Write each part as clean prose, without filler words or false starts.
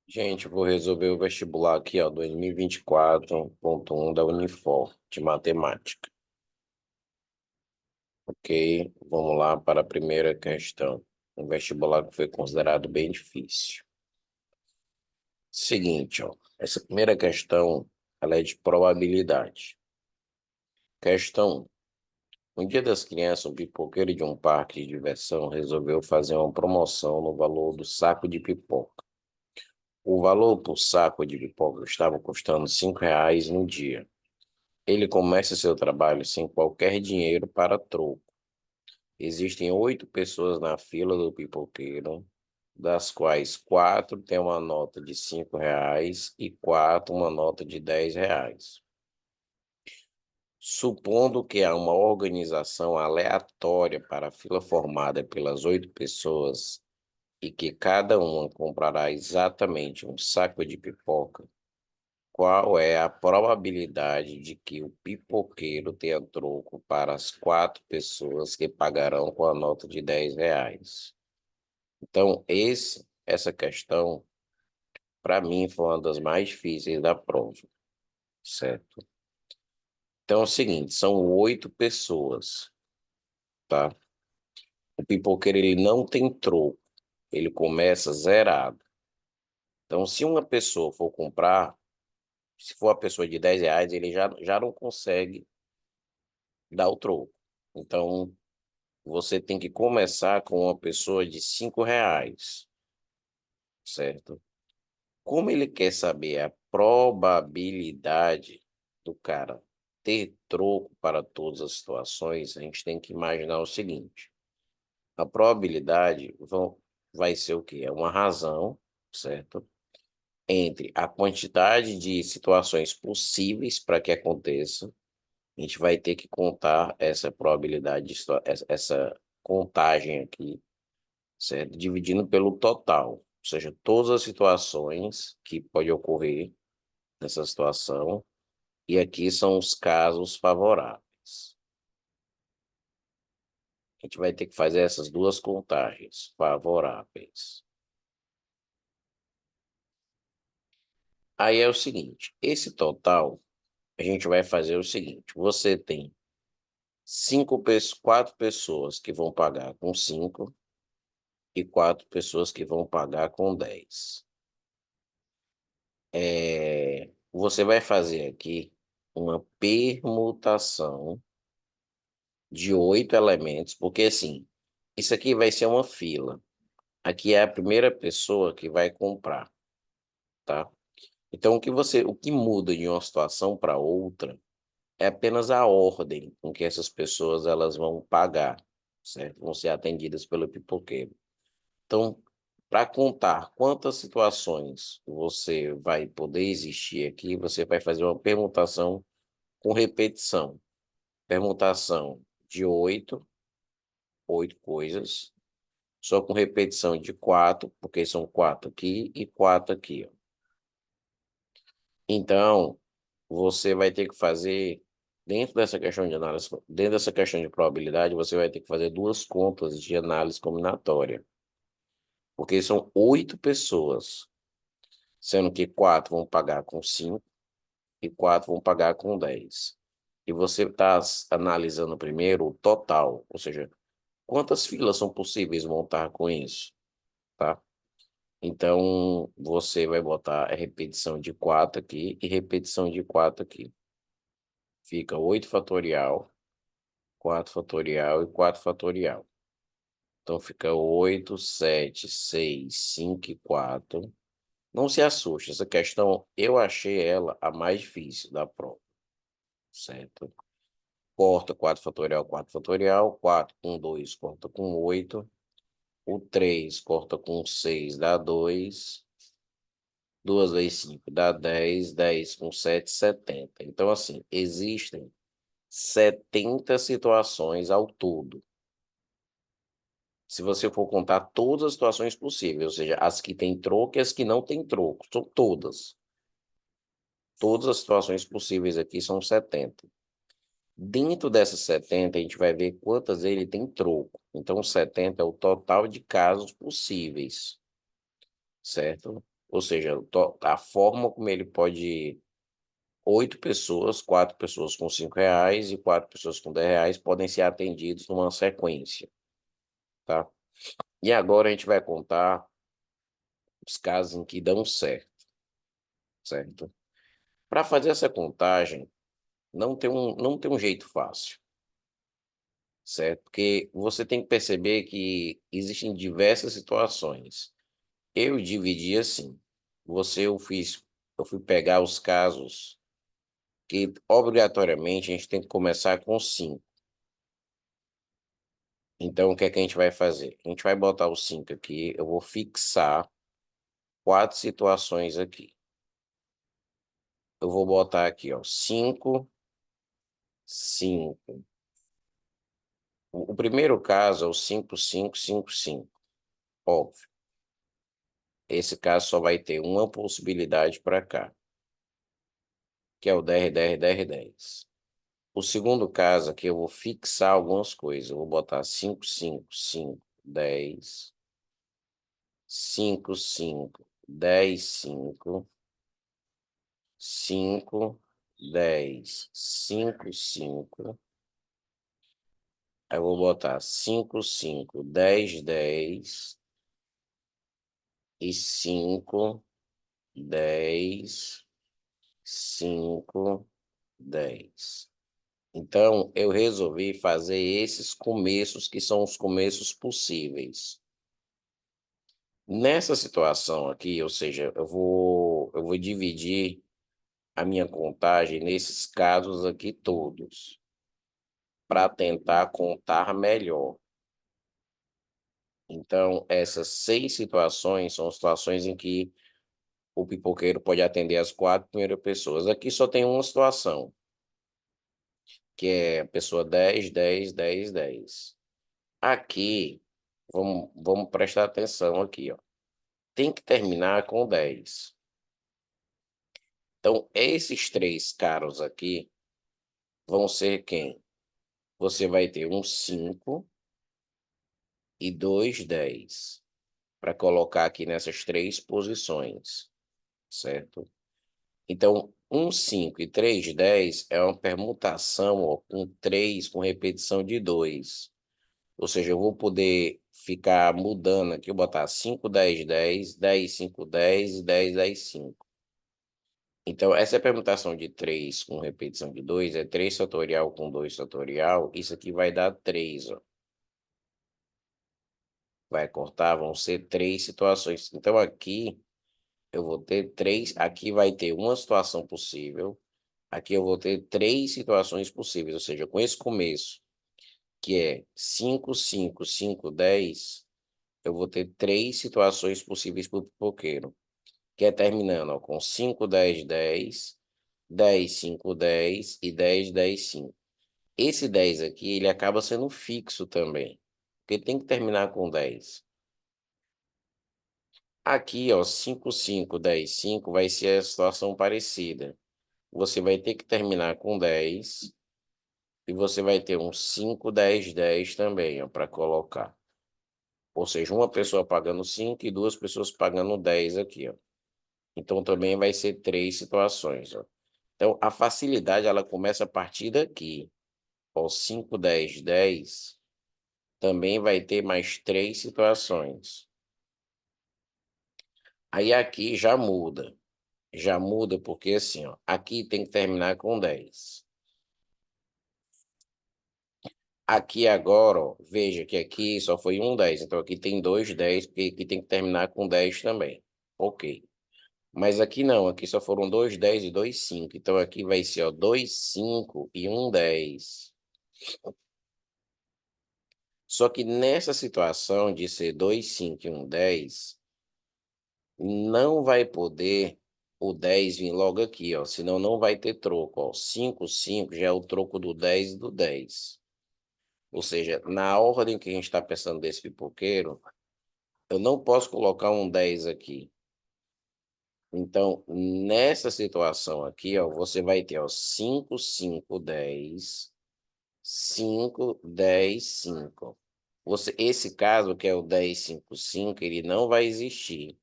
Gente, vou resolver o vestibular aqui, ó, 2024.1 da Unifor, de matemática. Ok, vamos lá para a primeira questão. Um vestibular que foi considerado bem difícil. Seguinte, ó, essa primeira questão, ela é de probabilidade. Questão 1. Um dia das crianças, um pipoqueiro de um parque de diversão resolveu fazer uma promoção no valor do saco de pipoca. O valor por saco de pipoca estava custando R$ 5 no dia. Ele começa seu trabalho sem qualquer dinheiro para troco. Existem 8 pessoas na fila do pipoqueiro, das quais 4 têm uma nota de R$ 5 e 4 uma nota de R$ 10. Supondo que há uma organização aleatória para a fila formada pelas 8 pessoas e que cada uma comprará exatamente um saco de pipoca, qual é a probabilidade de que o pipoqueiro tenha troco para as 4 pessoas que pagarão com a nota de R$ 10? Então, essa questão, para mim, foi uma das mais difíceis da prova, certo? Então, é o seguinte, são 8 pessoas, tá? O pipoqueiro, ele não tem troco, ele começa zerado. Então, se uma pessoa for comprar, se for a pessoa de R$ 10, ele já não consegue dar o troco. Então, você tem que começar com uma pessoa de R$ 5, certo? Como ele quer saber a probabilidade do cara ter troco para todas as situações, a gente tem que imaginar o seguinte: a probabilidade vai ser o quê? É uma razão, certo? Entre a quantidade de situações possíveis para que aconteça. A gente vai ter que contar essa probabilidade, essa contagem aqui, certo? Dividindo pelo total, ou seja, todas as situações que pode ocorrer nessa situação, e aqui são os casos favoráveis. A gente vai ter que fazer essas duas contagens favoráveis. Aí é o seguinte, esse total, a gente vai fazer o seguinte, você tem 4 pessoas que vão pagar com 5 e 4 pessoas que vão pagar com 10. Você vai fazer aqui uma permutação de 8 elementos, porque assim, isso aqui vai ser uma fila. Aqui é a primeira pessoa que vai comprar, tá? Então, o que muda de uma situação para outra é apenas a ordem com que essas pessoas elas vão pagar, certo? Vão ser atendidas pelo pipoqueiro. Então, para contar quantas situações você vai poder existir aqui, você vai fazer uma permutação com repetição. Permutação de 8 coisas, só com repetição de 4, porque são 4 aqui e 4 aqui, ó. Então, você vai ter que fazer, dentro dessa questão de análise, dentro dessa questão de probabilidade, você vai ter que fazer duas contas de análise combinatória, porque são 8 pessoas, sendo que 4 vão pagar com 5 e 4 vão pagar com 10. E você está analisando primeiro o total, ou seja, quantas filas são possíveis montar com isso, tá? Então, você vai botar a repetição de 4 aqui e repetição de 4 aqui. Fica 8 fatorial, 4 fatorial e 4 fatorial. Então, fica 8, 7, 6, 5 e 4. Não se assuste, essa questão eu achei ela a mais difícil da prova, certo? Corta 4 fatorial, 4 fatorial, 4 com 2 corta com 8, o 3 corta com 6 dá 2, 2 vezes 5 dá 10, 10 com 7, 70. Então, assim, existem 70 situações ao todo. Se você for contar todas as situações possíveis, ou seja, as que têm troco e as que não têm troco, são todas. Todas as situações possíveis aqui são 70. Dentro dessas 70, a gente vai ver quantas ele tem troco. Então, 70 é o total de casos possíveis, certo? Ou seja, a forma como ele pode... 8 pessoas, 4 pessoas com R$ 5 e 4 pessoas com R$ 10 podem ser atendidos numa sequência, tá? E agora a gente vai contar os casos em que dão certo, certo? Para fazer essa contagem, não tem um jeito fácil, certo? Porque você tem que perceber que existem diversas situações. Eu dividi assim. Eu fui pegar os casos que obrigatoriamente a gente tem que começar com 5. Então, o que é que a gente vai fazer? A gente vai botar os 5 aqui, eu vou fixar 4 situações aqui. Eu vou botar aqui, ó, 5, 5. O primeiro caso é o 5, 5, 5, 5. Óbvio. Esse caso só vai ter uma possibilidade para cá, que é o 10, 10, 10, 10. O segundo caso aqui eu vou fixar algumas coisas. Eu vou botar 5, 5, 5, 10, 5, 5, 10, 5, 5, 10, 5, 5. Aí eu vou botar 5, 5, 10, 10 e 5, 10, 5, 10. Então, eu resolvi fazer esses começos que são os começos possíveis. Nessa situação aqui, ou seja, eu vou dividir a minha contagem nesses casos aqui todos, para tentar contar melhor. Então, essas 6 situações são situações em que o pipoqueiro pode atender as 4 primeiras pessoas. Aqui só tem uma situação, que é a pessoa 10, 10, 10, 10. Aqui, vamos prestar atenção aqui, ó. Tem que terminar com 10. Então, esses 3 caras aqui vão ser quem? Você vai ter um 5 e 2 10 para colocar aqui nessas 3 posições, certo? Então, um 5 e 3 10 é uma permutação, ó, com 3 com repetição de 2. Ou seja, eu vou poder ficar mudando aqui, eu botar 5, 10, 10, 10, 5, 10 e 10, 10, 5. Então, essa permutação de 3 com repetição de 2 é 3 fatorial com 2 fatorial. Isso aqui vai dar 3, ó. Vai cortar, vão ser 3 situações. Então, aqui eu vou ter 3. Aqui vai ter uma situação possível. Aqui eu vou ter 3 situações possíveis. Ou seja, com esse começo, que é 5, 5, 5, 10, eu vou ter 3 situações possíveis para o pipoqueiro. Que é terminando, ó, com 5, 10, 10, 10, 5, 10 e 10, 10, 5. Esse 10 aqui, ele acaba sendo fixo também, porque tem que terminar com 10. Aqui, ó, 5, 5, 10, 5 vai ser a situação parecida. Você vai ter que terminar com 10 e você vai ter um 5, 10, 10 também, ó, para colocar. Ou seja, uma pessoa pagando 5 e 2 pessoas pagando 10 aqui, ó. Então, também vai ser 3 situações, ó. Então, a facilidade, ela começa a partir daqui. Ó, 5, 10, 10 também vai ter mais 3 situações. Aí aqui já muda. Já muda porque assim, ó, aqui tem que terminar com 10. Aqui agora, ó, veja que aqui só foi um 10, então aqui tem 2 10, porque aqui tem que terminar com 10 também. Ok. Mas aqui não, aqui só foram 2 10 e 2 5. Então aqui vai ser, ó, 2 5 e um 10. Só que nessa situação de ser 2 5 e um 10, não vai poder o 10 vir logo aqui, ó, senão não vai ter troco, ó. 5 5 já é o troco do 10 e do 10. Ou seja, na ordem que a gente está pensando desse pipoqueiro, eu não posso colocar um 10 aqui. Então, nessa situação aqui, ó, você vai ter, ó, 5 5 10, 5 10 5. Esse caso, que é o 10 5 5, ele não vai existir.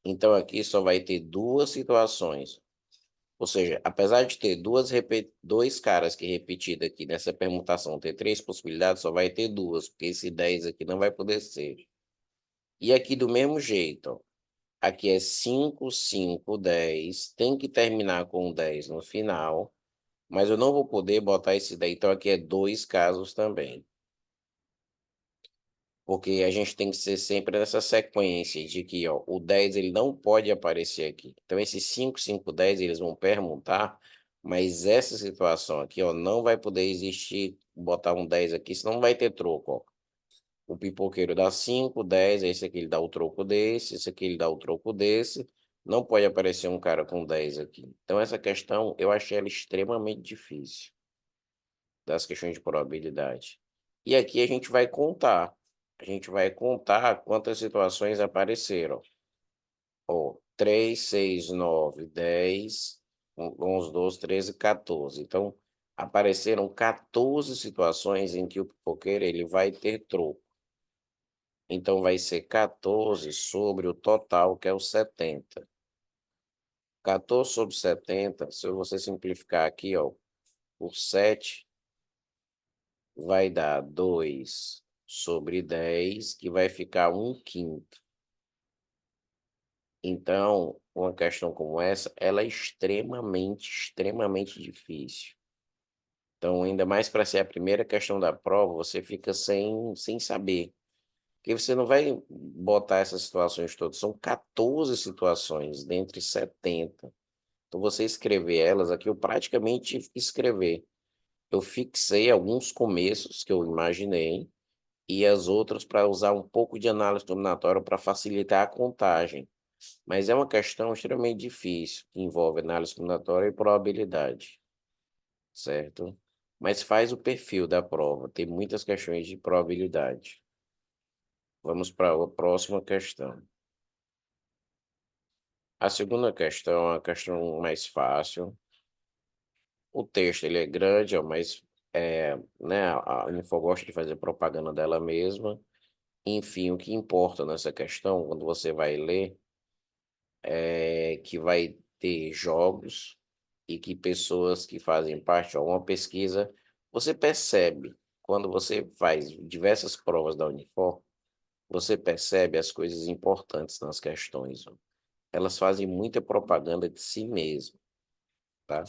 Então, aqui só vai ter duas situações. Ou seja, apesar de ter dois caras que repetido aqui nessa permutação, ter três possibilidades, só vai ter duas, porque esse 10 aqui não vai poder ser. E aqui do mesmo jeito, ó, aqui é 5, 5, 10, tem que terminar com 10 no final, mas eu não vou poder botar esse daí, então aqui é dois casos também. Porque a gente tem que ser sempre nessa sequência de que, ó, o 10 ele não pode aparecer aqui. Então, esses 5, 5, 10 eles vão permutar, mas essa situação aqui, ó, não vai poder existir, botar um 10 aqui, senão não vai ter troco, ó. O pipoqueiro dá 5, 10, esse aqui ele dá o troco desse, esse aqui ele dá o troco desse. Não pode aparecer um cara com 10 aqui. Então, essa questão, eu achei ela extremamente difícil, das questões de probabilidade. E aqui a gente vai contar. A gente vai contar quantas situações apareceram. Ó, 3, 6, 9, 10, 11, 12, 13, 14. Então, apareceram 14 situações em que o pipoqueiro ele vai ter troco. Então, vai ser 14 sobre o total, que é o 70. 14 sobre 70, se você simplificar aqui, ó, por 7, vai dar 2 sobre 10, que vai ficar 1/5. Então, uma questão como essa, ela é extremamente difícil. Então, ainda mais para ser a primeira questão da prova, você fica sem saber. Porque você não vai botar essas situações todas. São 14 situações dentre 70. Então, você escrever elas aqui, eu praticamente tive que escrever. Eu fixei alguns começos que eu imaginei e as outras para usar um pouco de análise combinatória para facilitar a contagem. Mas é uma questão extremamente difícil, que envolve análise combinatória e probabilidade, certo? Mas faz o perfil da prova, tem muitas questões de probabilidade. Vamos para a próxima questão. A segunda questão é uma questão mais fácil. O texto ele é grande, ó, mas né, a Info gosta de fazer propaganda dela mesma. Enfim, o que importa nessa questão, quando você vai ler, é que vai ter jogos e que pessoas que fazem parte, ó, uma pesquisa, você percebe, quando você faz diversas provas da Unifor, você percebe as coisas importantes nas questões, ó. Elas fazem muita propaganda de si mesmo, tá?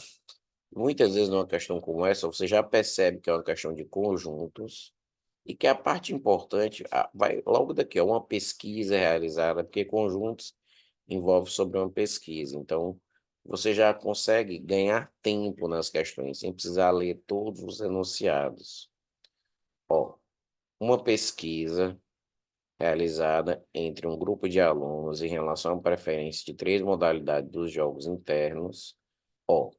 Muitas vezes numa questão como essa, você já percebe que é uma questão de conjuntos e que a parte importante vai logo daqui, ó, uma pesquisa realizada, porque conjuntos envolve sobre uma pesquisa. Então, você já consegue ganhar tempo nas questões, sem precisar ler todos os enunciados. Ó, uma pesquisa realizada entre um grupo de alunos em relação à preferência de três modalidades dos jogos internos. Ó,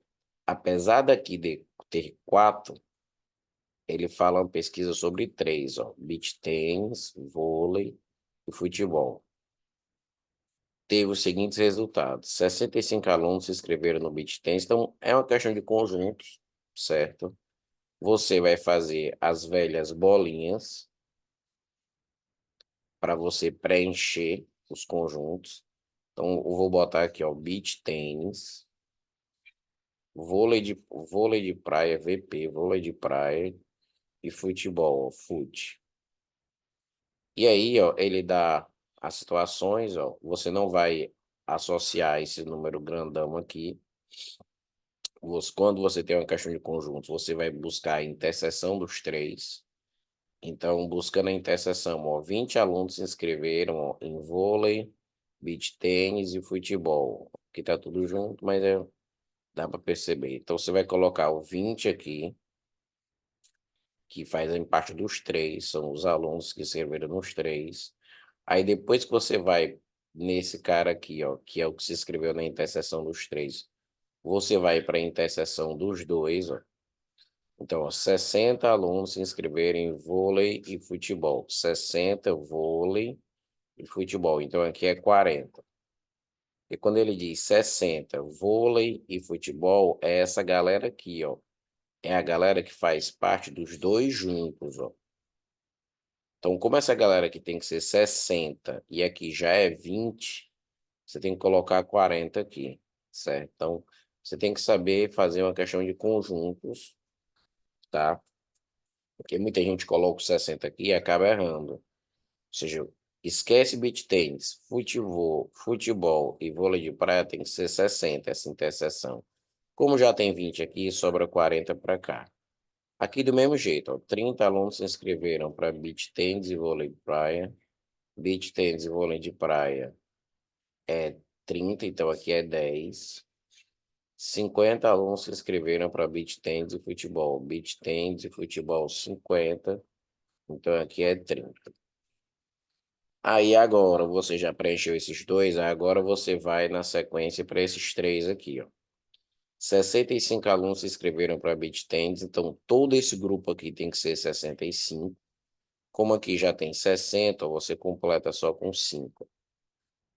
apesar daqui de ter quatro, ele fala uma pesquisa sobre três, ó, beach tennis, vôlei e futebol. Teve os seguintes resultados: 65 alunos se inscreveram no beach tennis, então é uma questão de conjuntos, certo? Você vai fazer as velhas bolinhas para você preencher os conjuntos. Então, eu vou botar aqui, ó, beach tennis, vôlei de praia, VP, vôlei de praia e futebol, ó, fute. E aí, ó, ele dá as situações, ó, você não vai associar esse número grandão aqui. Quando você tem uma questão de conjuntos, você vai buscar a interseção dos três. Então, buscando a interseção, ó, 20 alunos se inscreveram, ó, em vôlei, beach tênis e futebol. Aqui tá tudo junto, mas dá para perceber. Então, você vai colocar o 20 aqui, que fazem parte dos três, são os alunos que se inscreveram nos três. Aí, depois que você vai nesse cara aqui, ó, que é o que se inscreveu na interseção dos três, você vai para a interseção dos dois, ó. Então, ó, 60 alunos se inscreveram em vôlei e futebol. 60 vôlei e futebol. Então, aqui é 40. E quando ele diz 60 vôlei e futebol, é essa galera aqui, ó. É a galera que faz parte dos dois juntos, ó. Então, como essa galera aqui tem que ser 60 e aqui já é 20, você tem que colocar 40 aqui, certo? Então, você tem que saber fazer uma questão de conjuntos, tá? Porque muita gente coloca o 60 aqui e acaba errando. Ou seja, esquece beach tênis, futebol e vôlei de praia tem que ser 60 essa interseção. Como já tem 20 aqui, sobra 40 para cá. Aqui do mesmo jeito, ó, 30 alunos se inscreveram para beach tênis e vôlei de praia. Beach tênis e vôlei de praia é 30, então aqui é 10. 50 alunos se inscreveram para beach tênis e futebol. Beach tênis e futebol 50, então aqui é 30. Aí agora você já preencheu esses dois, agora você vai na sequência para esses três aqui, ó. 65 alunos se inscreveram para beach tênis, então todo esse grupo aqui tem que ser 65. Como aqui já tem 60, você completa só com 5.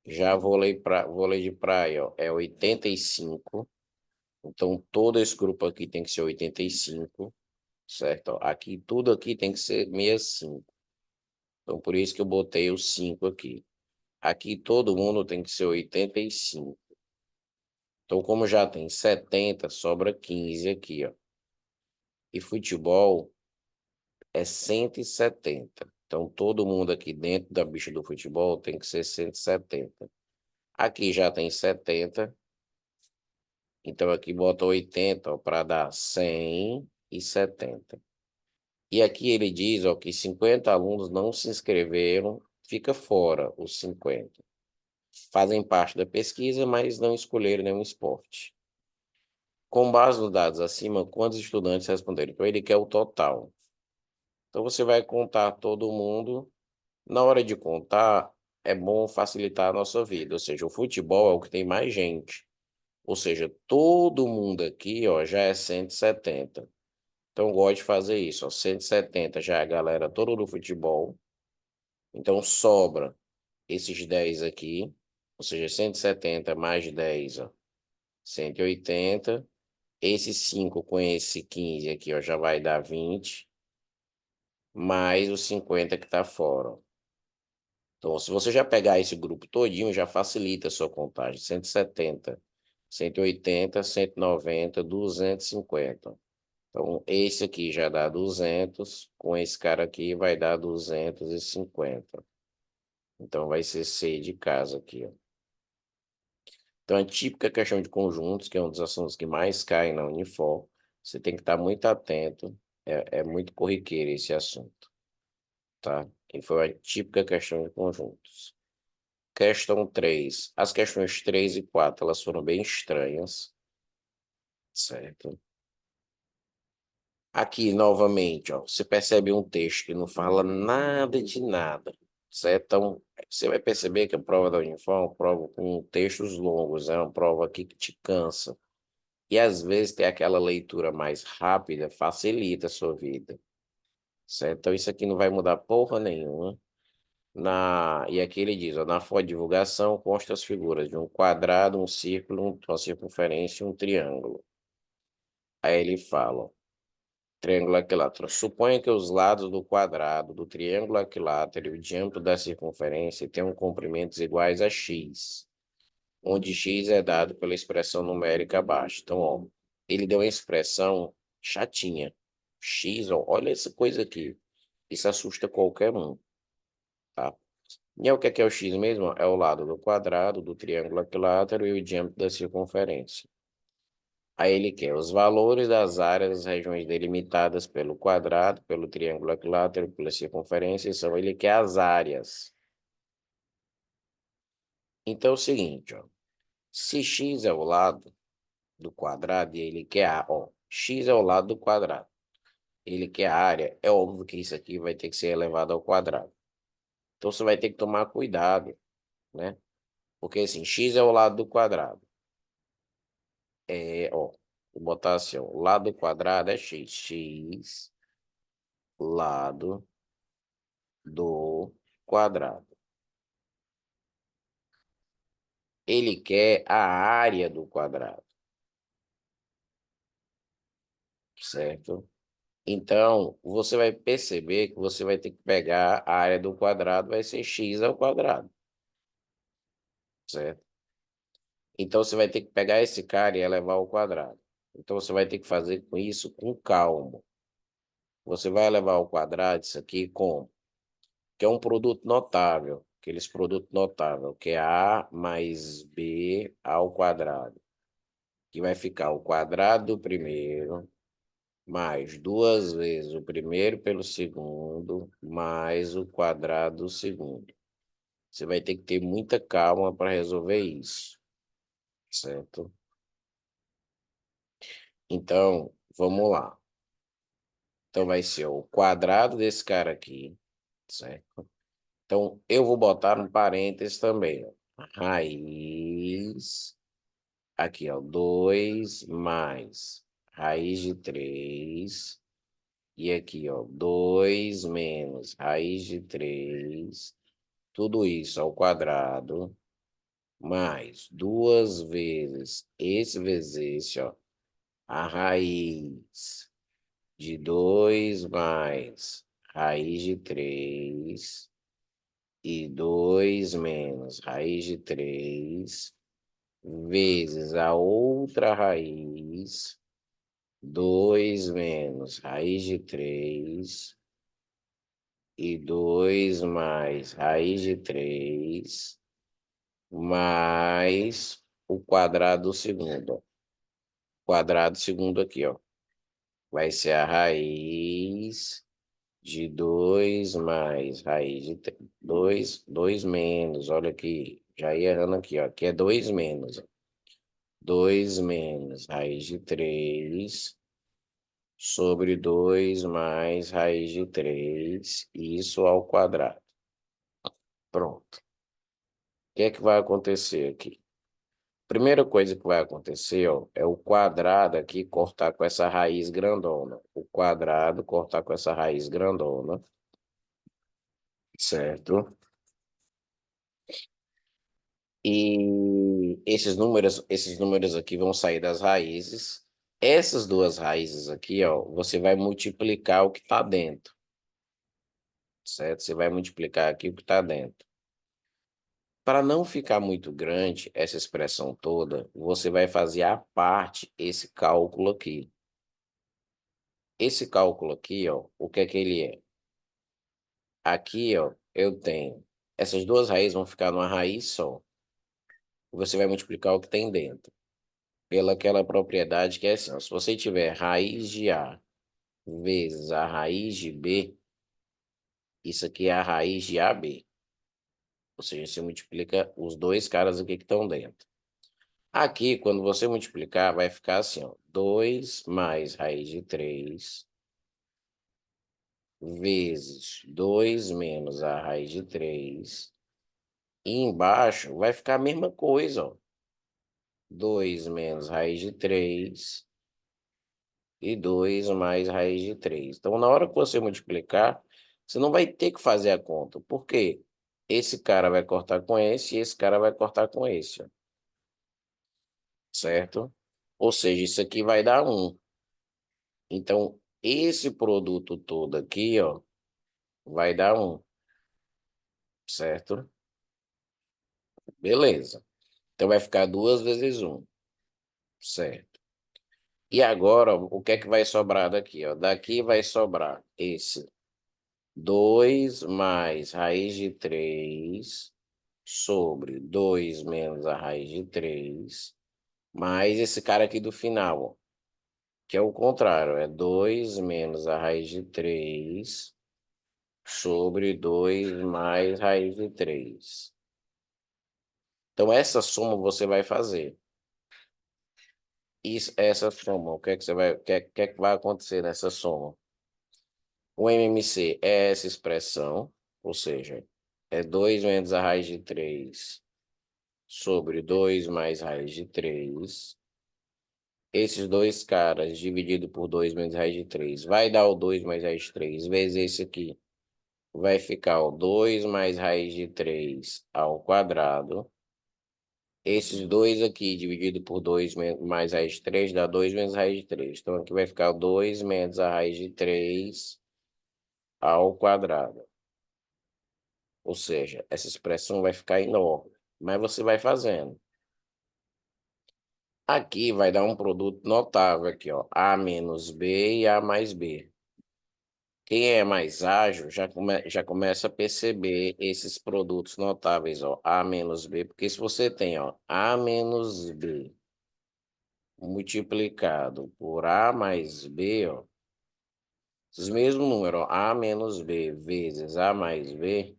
Já vôlei de praia, ó, é 85. Então, todo esse grupo aqui tem que ser 85, certo? Ó, aqui, tudo aqui tem que ser 65. Então, por isso que eu botei os 5 aqui. Aqui, todo mundo tem que ser 85. Então, como já tem 70, sobra 15 aqui, ó. E futebol é 170. Então, todo mundo aqui dentro da bicha do futebol tem que ser 170. Aqui já tem 70. Então, aqui bota 80 para dar 170. E aqui ele diz, ó, que 50 alunos não se inscreveram, fica fora os 50. Fazem parte da pesquisa, mas não escolheram nenhum esporte. Com base nos dados acima, quantos estudantes responderam? Então, ele quer o total. Então, você vai contar todo mundo. Na hora de contar, é bom facilitar a nossa vida. Ou seja, o futebol é o que tem mais gente. Ou seja, todo mundo aqui, ó, já é 170. Então, eu gosto de fazer isso, ó. 170 já é a galera toda do futebol. Então, sobra esses 10 aqui. Ou seja, 170 mais 10, ó, 180. Esse 5 com esse 15 aqui, ó, já vai dar 20. Mais os 50 que tá fora, ó. Então, se você já pegar esse grupo todinho, já facilita a sua contagem. 170, 180, 190, 250. Então, esse aqui já dá 200, com esse cara aqui vai dar 250. Então, vai ser C de casa aqui, ó. Então, a típica questão de conjuntos, que é um dos assuntos que mais cai na Unifor, você tem que estar muito atento, é muito corriqueiro esse assunto, tá? E foi a típica questão de conjuntos. Questão 3. As questões 3 e 4, elas foram bem estranhas, certo? Aqui, novamente, ó, você percebe um texto que não fala nada de nada, certo? Então, você vai perceber que a prova da Unifor é uma prova com textos longos, é uma prova aqui que te cansa. E, às vezes, ter aquela leitura mais rápida facilita a sua vida, certo? Então, isso aqui não vai mudar porra nenhuma. E aqui ele diz, ó, na foto de divulgação consta as figuras de um quadrado, um círculo, uma circunferência e um triângulo. Aí ele fala, triângulo equilátero. Suponha que os lados do quadrado, do triângulo equilátero e o diâmetro da circunferência tenham comprimentos iguais a x, onde x é dado pela expressão numérica abaixo. Então, ó, ele deu uma expressão chatinha. X, ó, olha essa coisa aqui. Isso assusta qualquer um, tá? E é o que é o x mesmo? É o lado do quadrado, do triângulo equilátero e o diâmetro da circunferência. Aí ele quer os valores das áreas das regiões delimitadas pelo quadrado, pelo triângulo equilátero, pela circunferência, ele quer as áreas. Então é o seguinte, ó, se x é o lado do quadrado e ele quer x é o lado do quadrado, ele quer a área, é óbvio que isso aqui vai ter que ser elevado ao quadrado. Então você vai ter que tomar cuidado, né? Porque assim, x é o lado do quadrado. Vou botar assim, ó, o lado do quadrado é x. X, lado do quadrado. Ele quer a área do quadrado, certo? Então, você vai perceber que você vai ter que pegar a área do quadrado, vai ser x ao quadrado, certo? Então, você vai ter que pegar esse cara e elevar ao quadrado. Então, você vai ter que fazer com isso com calma. Você vai elevar ao quadrado isso aqui com... que é um produto notável. Aqueles produtos notáveis, que é A mais B ao quadrado. Que vai ficar o quadrado do primeiro, mais duas vezes o primeiro pelo segundo, mais o quadrado do segundo. Você vai ter que ter muita calma para resolver isso, certo? Então, vamos lá. Então, vai ser o quadrado desse cara aqui, certo? Então, eu vou botar no parênteses também, ó. Raiz, aqui, ó, 2 mais raiz de 3, e aqui, ó, 2 menos raiz de 3, tudo isso ao quadrado, mais duas vezes esse, ó, a raiz de 2 mais raiz de 3 e 2 menos raiz de 3 vezes a outra raiz, 2 menos raiz de 3 e 2 mais raiz de 3 mais o quadrado do segundo, ó. Quadrado segundo aqui, ó. Vai ser a raiz de 2 mais raiz de 2, 2 menos, olha aqui, já ia errando aqui, ó. Aqui é 2 menos, ó. 2 menos raiz de 3 sobre 2 mais raiz de 3, isso ao quadrado. Pronto. O que é que vai acontecer aqui? Primeira coisa que vai acontecer, ó, é o quadrado aqui cortar com essa raiz grandona. O quadrado cortar com essa raiz grandona, certo? E esses números aqui vão sair das raízes. Essas duas raízes aqui, ó, você vai multiplicar o que está dentro, certo? Você vai multiplicar aqui o que está dentro. Para não ficar muito grande essa expressão toda, você vai fazer à parte esse cálculo aqui. Esse cálculo aqui, ó, o que é que ele é? Aqui, ó, eu tenho... Essas duas raízes vão ficar numa raiz só. Você vai multiplicar o que tem dentro. Pela aquela propriedade que é assim, ó, se você tiver raiz de A vezes a raiz de B, isso aqui é a raiz de AB. Ou seja, você multiplica os dois caras aqui que estão dentro. Aqui, quando você multiplicar, vai ficar assim, ó, 2 mais raiz de 3 vezes 2 menos a raiz de 3. E embaixo vai ficar a mesma coisa, ó. 2 menos raiz de 3 e 2 mais raiz de 3. Então, na hora que você multiplicar, você não vai ter que fazer a conta. Por quê? Esse cara vai cortar com esse e esse cara vai cortar com esse, ó, certo? Ou seja, isso aqui vai dar 1. Então, esse produto todo aqui, ó, vai dar 1, certo? Beleza. Então, vai ficar 2 vezes 1, certo? E agora, ó, o que é que vai sobrar daqui, ó? Daqui vai sobrar esse 2 mais raiz de 3 sobre 2 menos a raiz de 3, mais esse cara aqui do final, ó, que é o contrário, é 2 menos a raiz de 3 sobre 2 mais raiz de 3. Então, essa soma você vai fazer. Essa soma, o que é que você vai, o que é que vai acontecer nessa soma? O MMC é essa expressão, ou seja, é 2 menos a raiz de 3 sobre 2 mais raiz de 3. Esses dois caras dividido por 2 menos raiz de 3 vai dar o 2 mais raiz de 3 vezes esse aqui. Vai ficar o 2 mais raiz de 3 ao quadrado. Esses dois aqui dividido por 2 mais raiz de 3 dá 2 menos raiz de 3. Então aqui vai ficar 2 menos a raiz de 3 ao quadrado. Ou seja, essa expressão vai ficar enorme. Mas você vai fazendo. Aqui vai dar um produto notável aqui, ó, A menos B e A mais B. Quem é mais ágil já começa a perceber esses produtos notáveis, ó, A menos B, porque se você tem, ó, A menos B multiplicado por A mais B, ó, esses mesmos números, ó, A menos B vezes A mais B,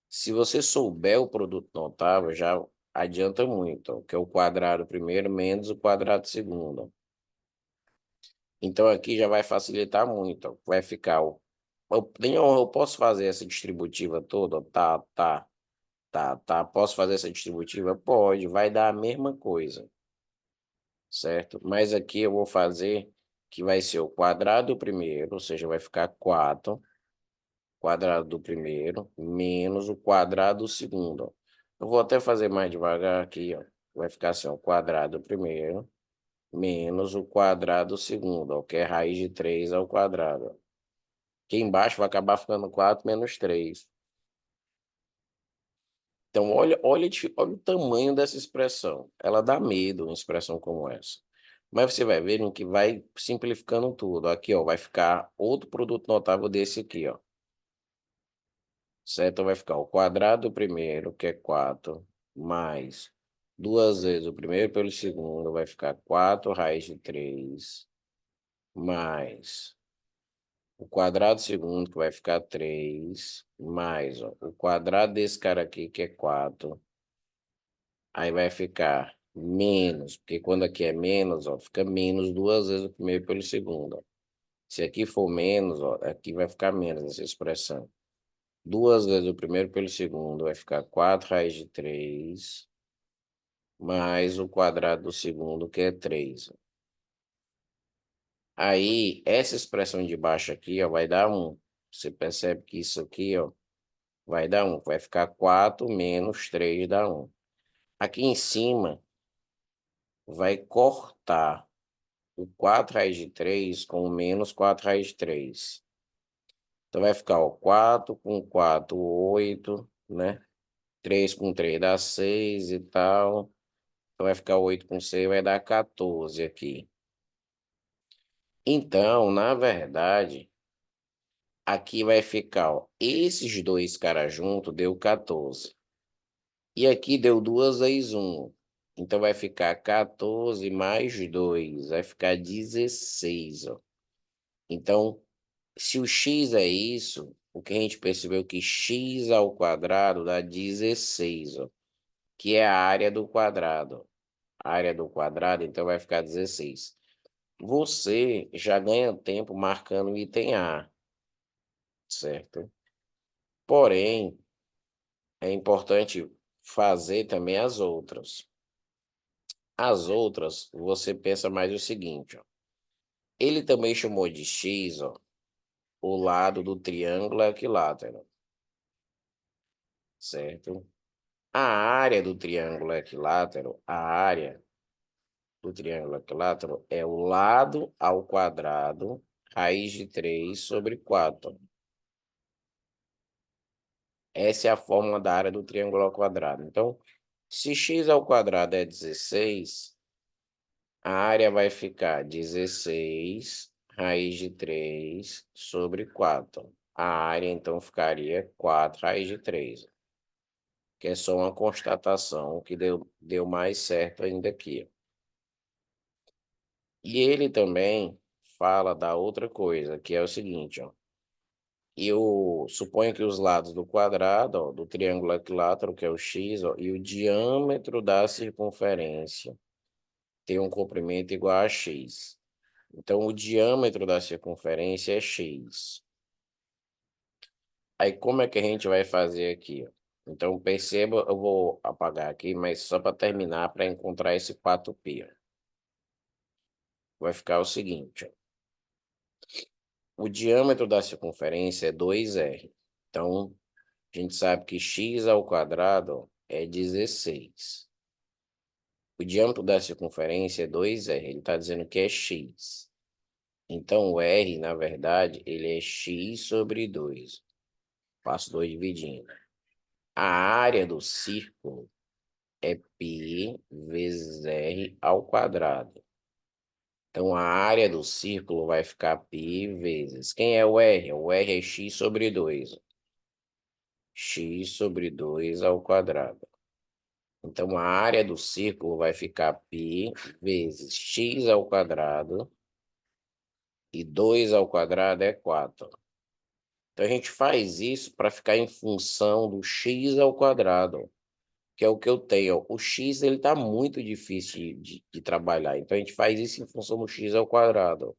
se você souber o produto notável, já adianta muito, ó, que é o quadrado primeiro menos o quadrado segundo, ó. Então, aqui já vai facilitar muito, ó. Vai ficar eu posso fazer essa distributiva toda? Ó. Tá. Posso fazer essa distributiva? Pode, vai dar a mesma coisa, certo? Mas aqui eu vou fazer que vai ser o quadrado do primeiro, ou seja, vai ficar 4, quadrado do primeiro, menos o quadrado do segundo, ó. Eu vou até fazer mais devagar aqui, ó. Vai ficar assim, ó, quadrado do primeiro, menos o quadrado do segundo, ó, que é raiz de 3 ao quadrado, ó. Aqui embaixo vai acabar ficando 4 menos 3. Então, olha o tamanho dessa expressão. Ela dá medo, uma expressão como essa. Mas você vai ver que vai simplificando tudo. Aqui, ó, vai ficar outro produto notável desse aqui, ó. Certo? Vai ficar o quadrado do primeiro, que é 4, mais 2 vezes o primeiro pelo segundo, vai ficar 4 raiz de 3, mais o quadrado segundo, que vai ficar 3, mais ó, o quadrado desse cara aqui, que é 4. Aí vai ficar menos, porque quando aqui é menos, ó, fica menos 2 vezes o primeiro pelo segundo, ó. Se aqui for menos, ó, aqui vai ficar menos essa expressão. 2 vezes o primeiro pelo segundo vai ficar 4 raiz de 3, mais o quadrado do segundo, que é 3. Aí, essa expressão de baixo aqui, ó, vai dar 1. Você percebe que isso aqui, ó, vai dar 1. Vai ficar 4 menos 3 dá 1. Aqui em cima, vai cortar o 4 raiz de 3 com o menos 4 raiz de 3. Então, vai ficar o 4 com 4, 8, né? 3 com 3 dá 6 e tal. Então, vai ficar 8 com 6, vai dar 14 aqui. Então, na verdade, aqui vai ficar, ó, esses dois caras juntos deu 14. E aqui deu 2 vezes 1. Então, vai ficar 14 mais 2, vai ficar 16, ó. Então, se o x é isso, o que a gente percebeu que x ao quadrado dá 16, ó, que é a área do quadrado. A área do quadrado, então, vai ficar 16. Você já ganha tempo marcando o item A, certo? Porém, é importante fazer também as outras. As outras, você pensa mais o seguinte, ó. Ele também chamou de x, ó, o lado do triângulo equilátero, certo? A área do triângulo equilátero, a área do triângulo equilátero é o lado ao quadrado, raiz de 3 sobre 4. Essa é a fórmula da área do triângulo ao quadrado. Então, se x ao quadrado é 16, a área vai ficar 16 raiz de 3 sobre 4. A área, então, ficaria 4 raiz de 3, que é só uma constatação que deu mais certo ainda aqui. E ele também fala da outra coisa, que é o seguinte, ó. Eu suponho que os lados do quadrado, ó, do triângulo equilátero, que é o x, ó, e o diâmetro da circunferência tem um comprimento igual a x. Então, o diâmetro da circunferência é x. Aí, como é que a gente vai fazer aqui, ó? Então, perceba, eu vou apagar aqui, mas só para terminar, para encontrar esse 4π, ó. Vai ficar o seguinte, ó. O diâmetro da circunferência é 2r. Então, a gente sabe que x ao quadrado é 16. O diâmetro da circunferência é 2r. Ele está dizendo que é x. Então, o r, na verdade, ele é x sobre 2. Faço 2 dividindo. A área do círculo é π vezes r ao quadrado. Então, a área do círculo vai ficar π vezes... Quem é o r? O r é x sobre 2. X sobre 2 ao quadrado. Então, a área do círculo vai ficar π vezes x ao quadrado. E 2 ao quadrado é 4. Então, a gente faz isso para ficar em função do x ao quadrado, que é o que eu tenho. O x está muito difícil de trabalhar. Então, a gente faz isso em função do x ao quadrado.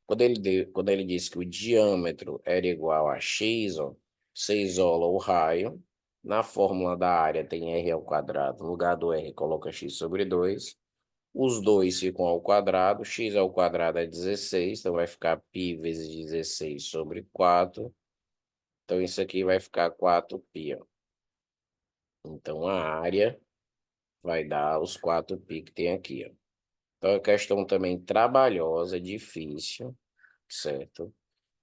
Quando ele disse que o diâmetro era igual a x, ó, você isola o raio. Na fórmula da área tem r ao quadrado. No lugar do r, coloca x sobre 2. Os dois ficam ao quadrado. X ao quadrado é 16. Então, vai ficar π vezes 16 sobre 4. Então, isso aqui vai ficar 4π. Ó. Então, a área vai dar os 4π que tem aqui. Ó. Então, é questão também trabalhosa, difícil, certo?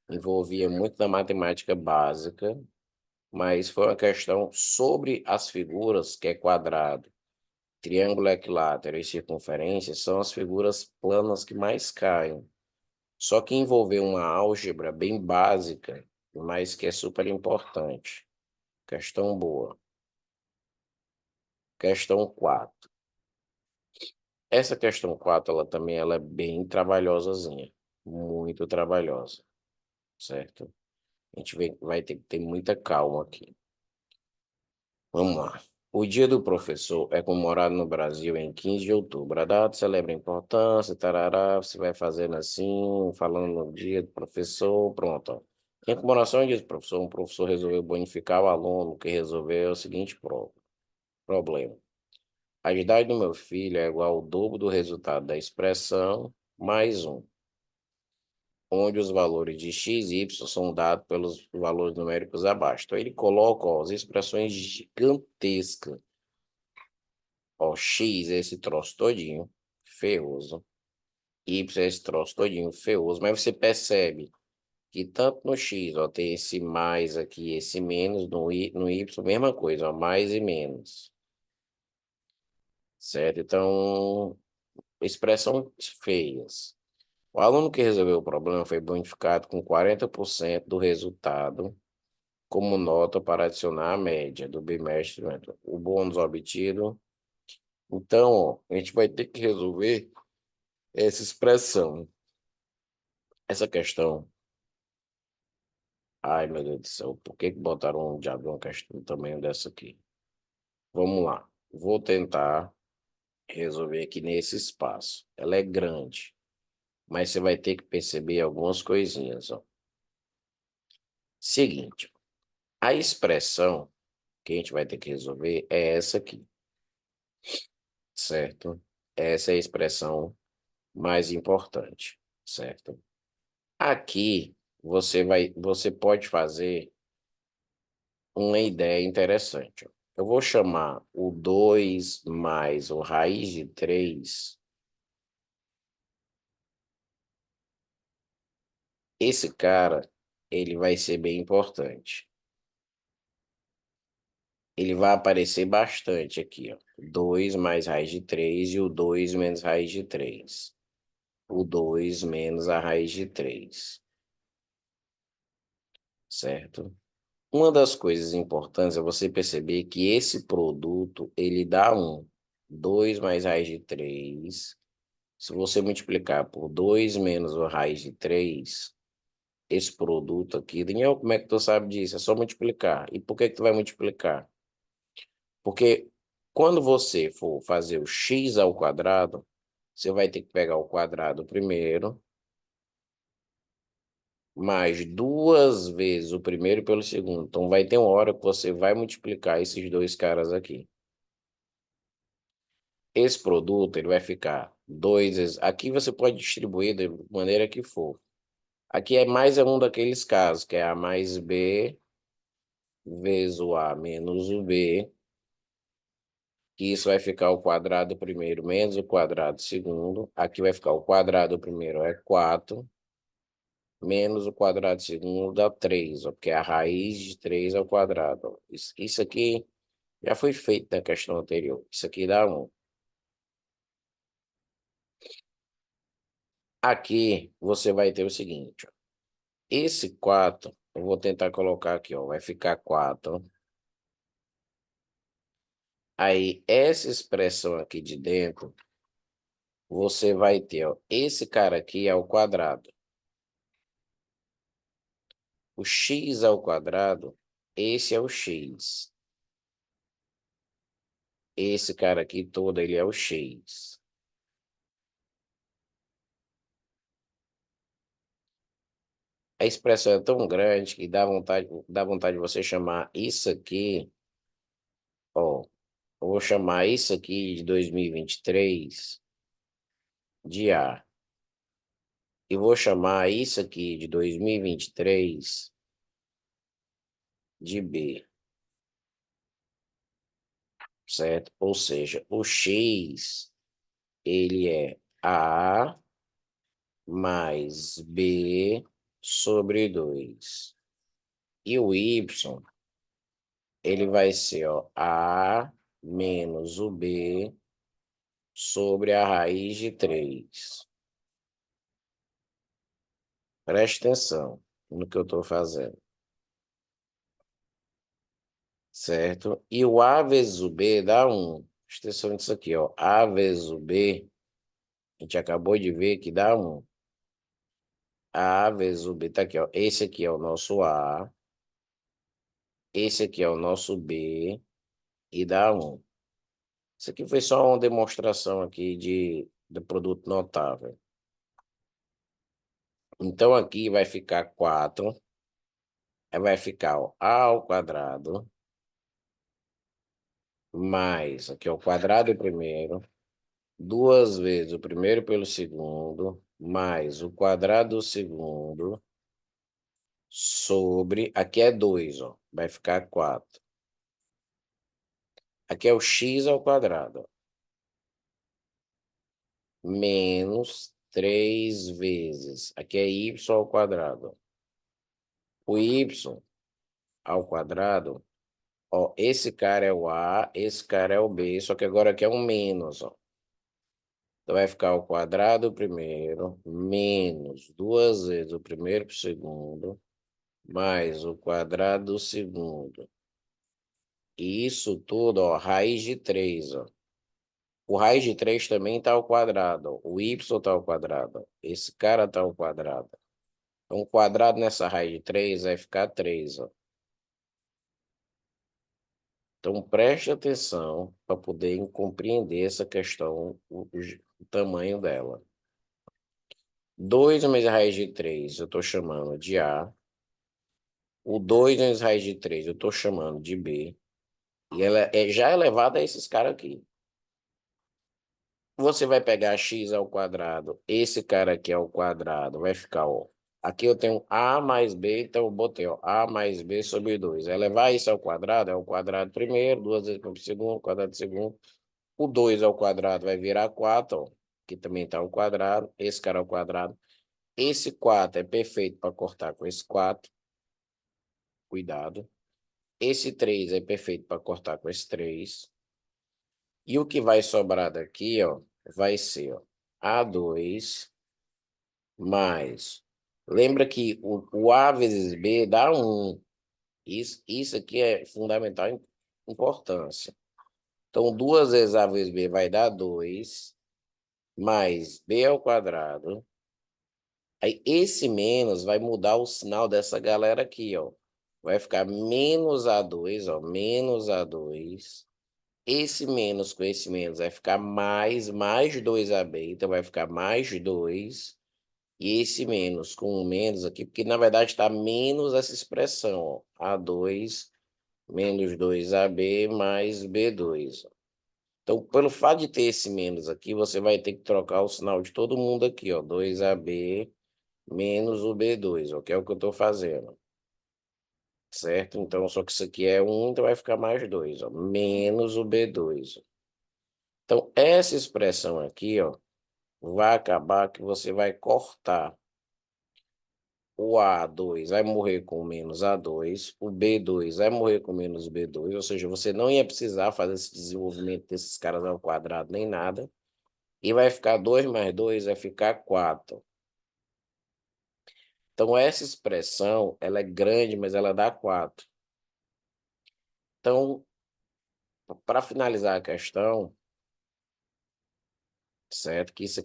Envolvia muito da matemática básica, mas foi uma questão sobre as figuras, que é quadrado, triângulo equilátero e circunferência, são as figuras planas que mais caem. Só que envolveu uma álgebra bem básica, mas que é super importante. Questão boa. Questão 4. Essa questão 4, ela é bem trabalhosazinha. Muito trabalhosa, certo? A gente vai ter que ter muita calma aqui. Vamos lá. O Dia do Professor é comemorado no Brasil em 15 de outubro. A data celebra a importância, tarará, você vai fazendo assim, falando no Dia do Professor, pronto. Ó. Em comemoração ao Dia do Professor, um professor resolveu bonificar o aluno que resolveu o seguinte problema. A idade do meu filho é igual ao dobro do resultado da expressão mais 1, onde os valores de x e y são dados pelos valores numéricos abaixo. Então, ele coloca ó, as expressões gigantescas. Ó, x é esse troço todinho, feioso. Y é esse troço todinho, feioso. Mas você percebe que tanto no x, ó, tem esse mais aqui, esse menos, no y, mesma coisa, ó, mais e menos. Certo? Então, expressões feias. O aluno que resolveu o problema foi bonificado com 40% do resultado como nota para adicionar a média do bimestre. O bônus obtido. Então, ó, a gente vai ter que resolver essa expressão. Essa questão. Ai, meu Deus do céu, por que que botaram um diabo uma questão do tamanho dessa aqui? Vamos lá. Vou tentar resolver aqui nesse espaço. Ela é grande, mas você vai ter que perceber algumas coisinhas, ó. Seguinte, a expressão que a gente vai ter que resolver é essa aqui, certo? Essa é a expressão mais importante, certo? Aqui você pode fazer uma ideia interessante. Ó. Eu vou chamar o 2 mais o raiz de 3. Esse cara, ele vai ser bem importante. Ele vai aparecer bastante aqui, ó. 2 mais raiz de 3 e o 2 menos raiz de 3. O 2 menos a raiz de 3. Certo? Uma das coisas importantes é você perceber que esse produto, ele dá 1. 2 mais raiz de 3. Se você multiplicar por 2 menos a raiz de 3, esse produto aqui... Daniel, como é que tu sabe disso? É só multiplicar. E por que que tu vai multiplicar? Porque quando você for fazer o x ao quadrado, você vai ter que pegar o quadrado primeiro, mais 2 vezes o primeiro pelo segundo. Então, vai ter uma hora que você vai multiplicar esses dois caras aqui. Esse produto, ele vai ficar 2 vezes... Aqui você pode distribuir da maneira que for. Aqui é mais um daqueles casos, que é A mais B vezes o A menos o B, que isso vai ficar o quadrado primeiro menos o quadrado segundo. Aqui vai ficar o quadrado primeiro é 4, menos o quadrado segundo dá 3, ó, porque é a raiz de 3 ao quadrado. Ó. Isso aqui Já foi feito na questão anterior. Isso aqui dá 1. Aqui você vai ter o seguinte, ó. Esse 4, eu vou tentar colocar aqui, ó, vai ficar 4. Aí, essa expressão aqui de dentro, você vai ter, ó, esse cara aqui é o quadrado. O x ao quadrado, esse é o x. Esse cara aqui todo, ele é o x. A expressão é tão grande que dá vontade de você chamar isso aqui, ó, eu vou chamar isso aqui de 2023 de A. E vou chamar isso aqui de 2023 de B, certo? Ou seja, o x, ele é A mais B sobre 2. E o y, ele vai ser, ó, A menos o B sobre a raiz de 3. Preste atenção no que eu estou fazendo, certo? E o A vezes o B dá 1. Preste atenção nisso aqui, ó. A vezes o B, a gente acabou de ver que dá 1. A vezes o B tá aqui, ó. Esse aqui é o nosso A. Esse aqui é o nosso B. E dá 1. Isso aqui foi só uma demonstração aqui do produto notável. Então, aqui vai ficar 4. Aí vai ficar, ó, A ao quadrado. Mais, aqui, ó, o quadrado primeiro. 2 vezes o primeiro pelo segundo. Mais o quadrado do segundo. Sobre, aqui é 2, ó. Vai ficar 4. Aqui é o x ao quadrado, ó. Menos 3 vezes. Aqui é y ao quadrado. O y ao quadrado, ó, esse cara é o A, esse cara é o B, só que agora aqui é um menos, ó. Então vai ficar o quadrado primeiro, menos 2 vezes o primeiro pro segundo, mais o quadrado do segundo. E isso tudo, ó, raiz de 3, ó. O raiz de 3 também está ao quadrado, ó. O y está ao quadrado, ó. Esse cara está ao quadrado. Então, o quadrado nessa raiz de 3 vai ficar 3, ó. Então, preste atenção para poder compreender essa questão, o tamanho dela. 2 vezes a raiz de 3 eu estou chamando de A. O 2 vezes a raiz de 3 eu estou chamando de B. E ela é já elevada a esses caras aqui. Você vai pegar x ao quadrado, esse cara aqui ao quadrado, vai ficar, ó. Aqui eu tenho A mais B, então eu botei, ó, A mais B sobre 2. Elevar isso ao quadrado, é o quadrado primeiro, 2 vezes para o segundo, quadrado segundo. O 2 ao quadrado vai virar 4, ó, que também está ao quadrado. Esse cara ao quadrado. Esse 4 é perfeito para cortar com esse 4. Cuidado. Esse 3 é perfeito para cortar com esse 3. E o que vai sobrar daqui, ó, vai ser, ó, A2 mais... Lembra que o A vezes B dá 1. Isso aqui é fundamental importância. Então, 2 vezes A vezes B vai dar 2, mais B ao quadrado. Aí, esse menos vai mudar o sinal dessa galera aqui, ó. Vai ficar menos A2, ó, menos A2. Esse menos com esse menos vai ficar mais 2AB, então vai ficar mais 2. E esse menos com o menos aqui, porque na verdade está menos essa expressão, ó, A2 menos 2AB mais B2. Então, pelo fato de ter esse menos aqui, você vai ter que trocar o sinal de todo mundo aqui, ó, 2AB menos o B2, ó, que é o que eu estou fazendo. Certo? Então, só que isso aqui é 1, então vai ficar mais 2, ó, menos o B2. Então, essa expressão aqui, ó, vai acabar que você vai cortar o A2 vai morrer com menos A2, o B2 vai morrer com menos B2, ou seja, você não ia precisar fazer esse desenvolvimento desses caras ao quadrado nem nada, e vai ficar 2 mais 2 vai ficar 4. Então, essa expressão, ela é grande, mas ela dá 4. Então, para finalizar a questão, certo? Que isso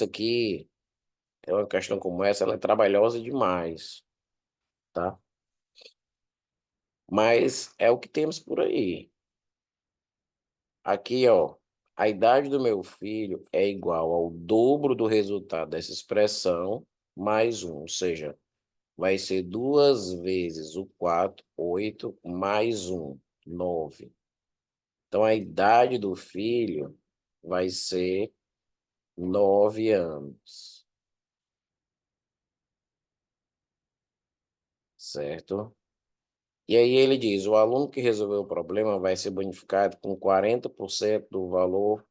aqui é uma questão como essa, ela é trabalhosa demais, tá? Mas é o que temos por aí. Aqui, ó, a idade do meu filho é igual ao dobro do resultado dessa expressão mais 1, ou seja, vai ser 2 vezes o 4, 8, mais 1, 9. Então, a idade do filho vai ser 9 anos, certo? E aí ele diz, o aluno que resolveu o problema vai ser bonificado com 40% do valor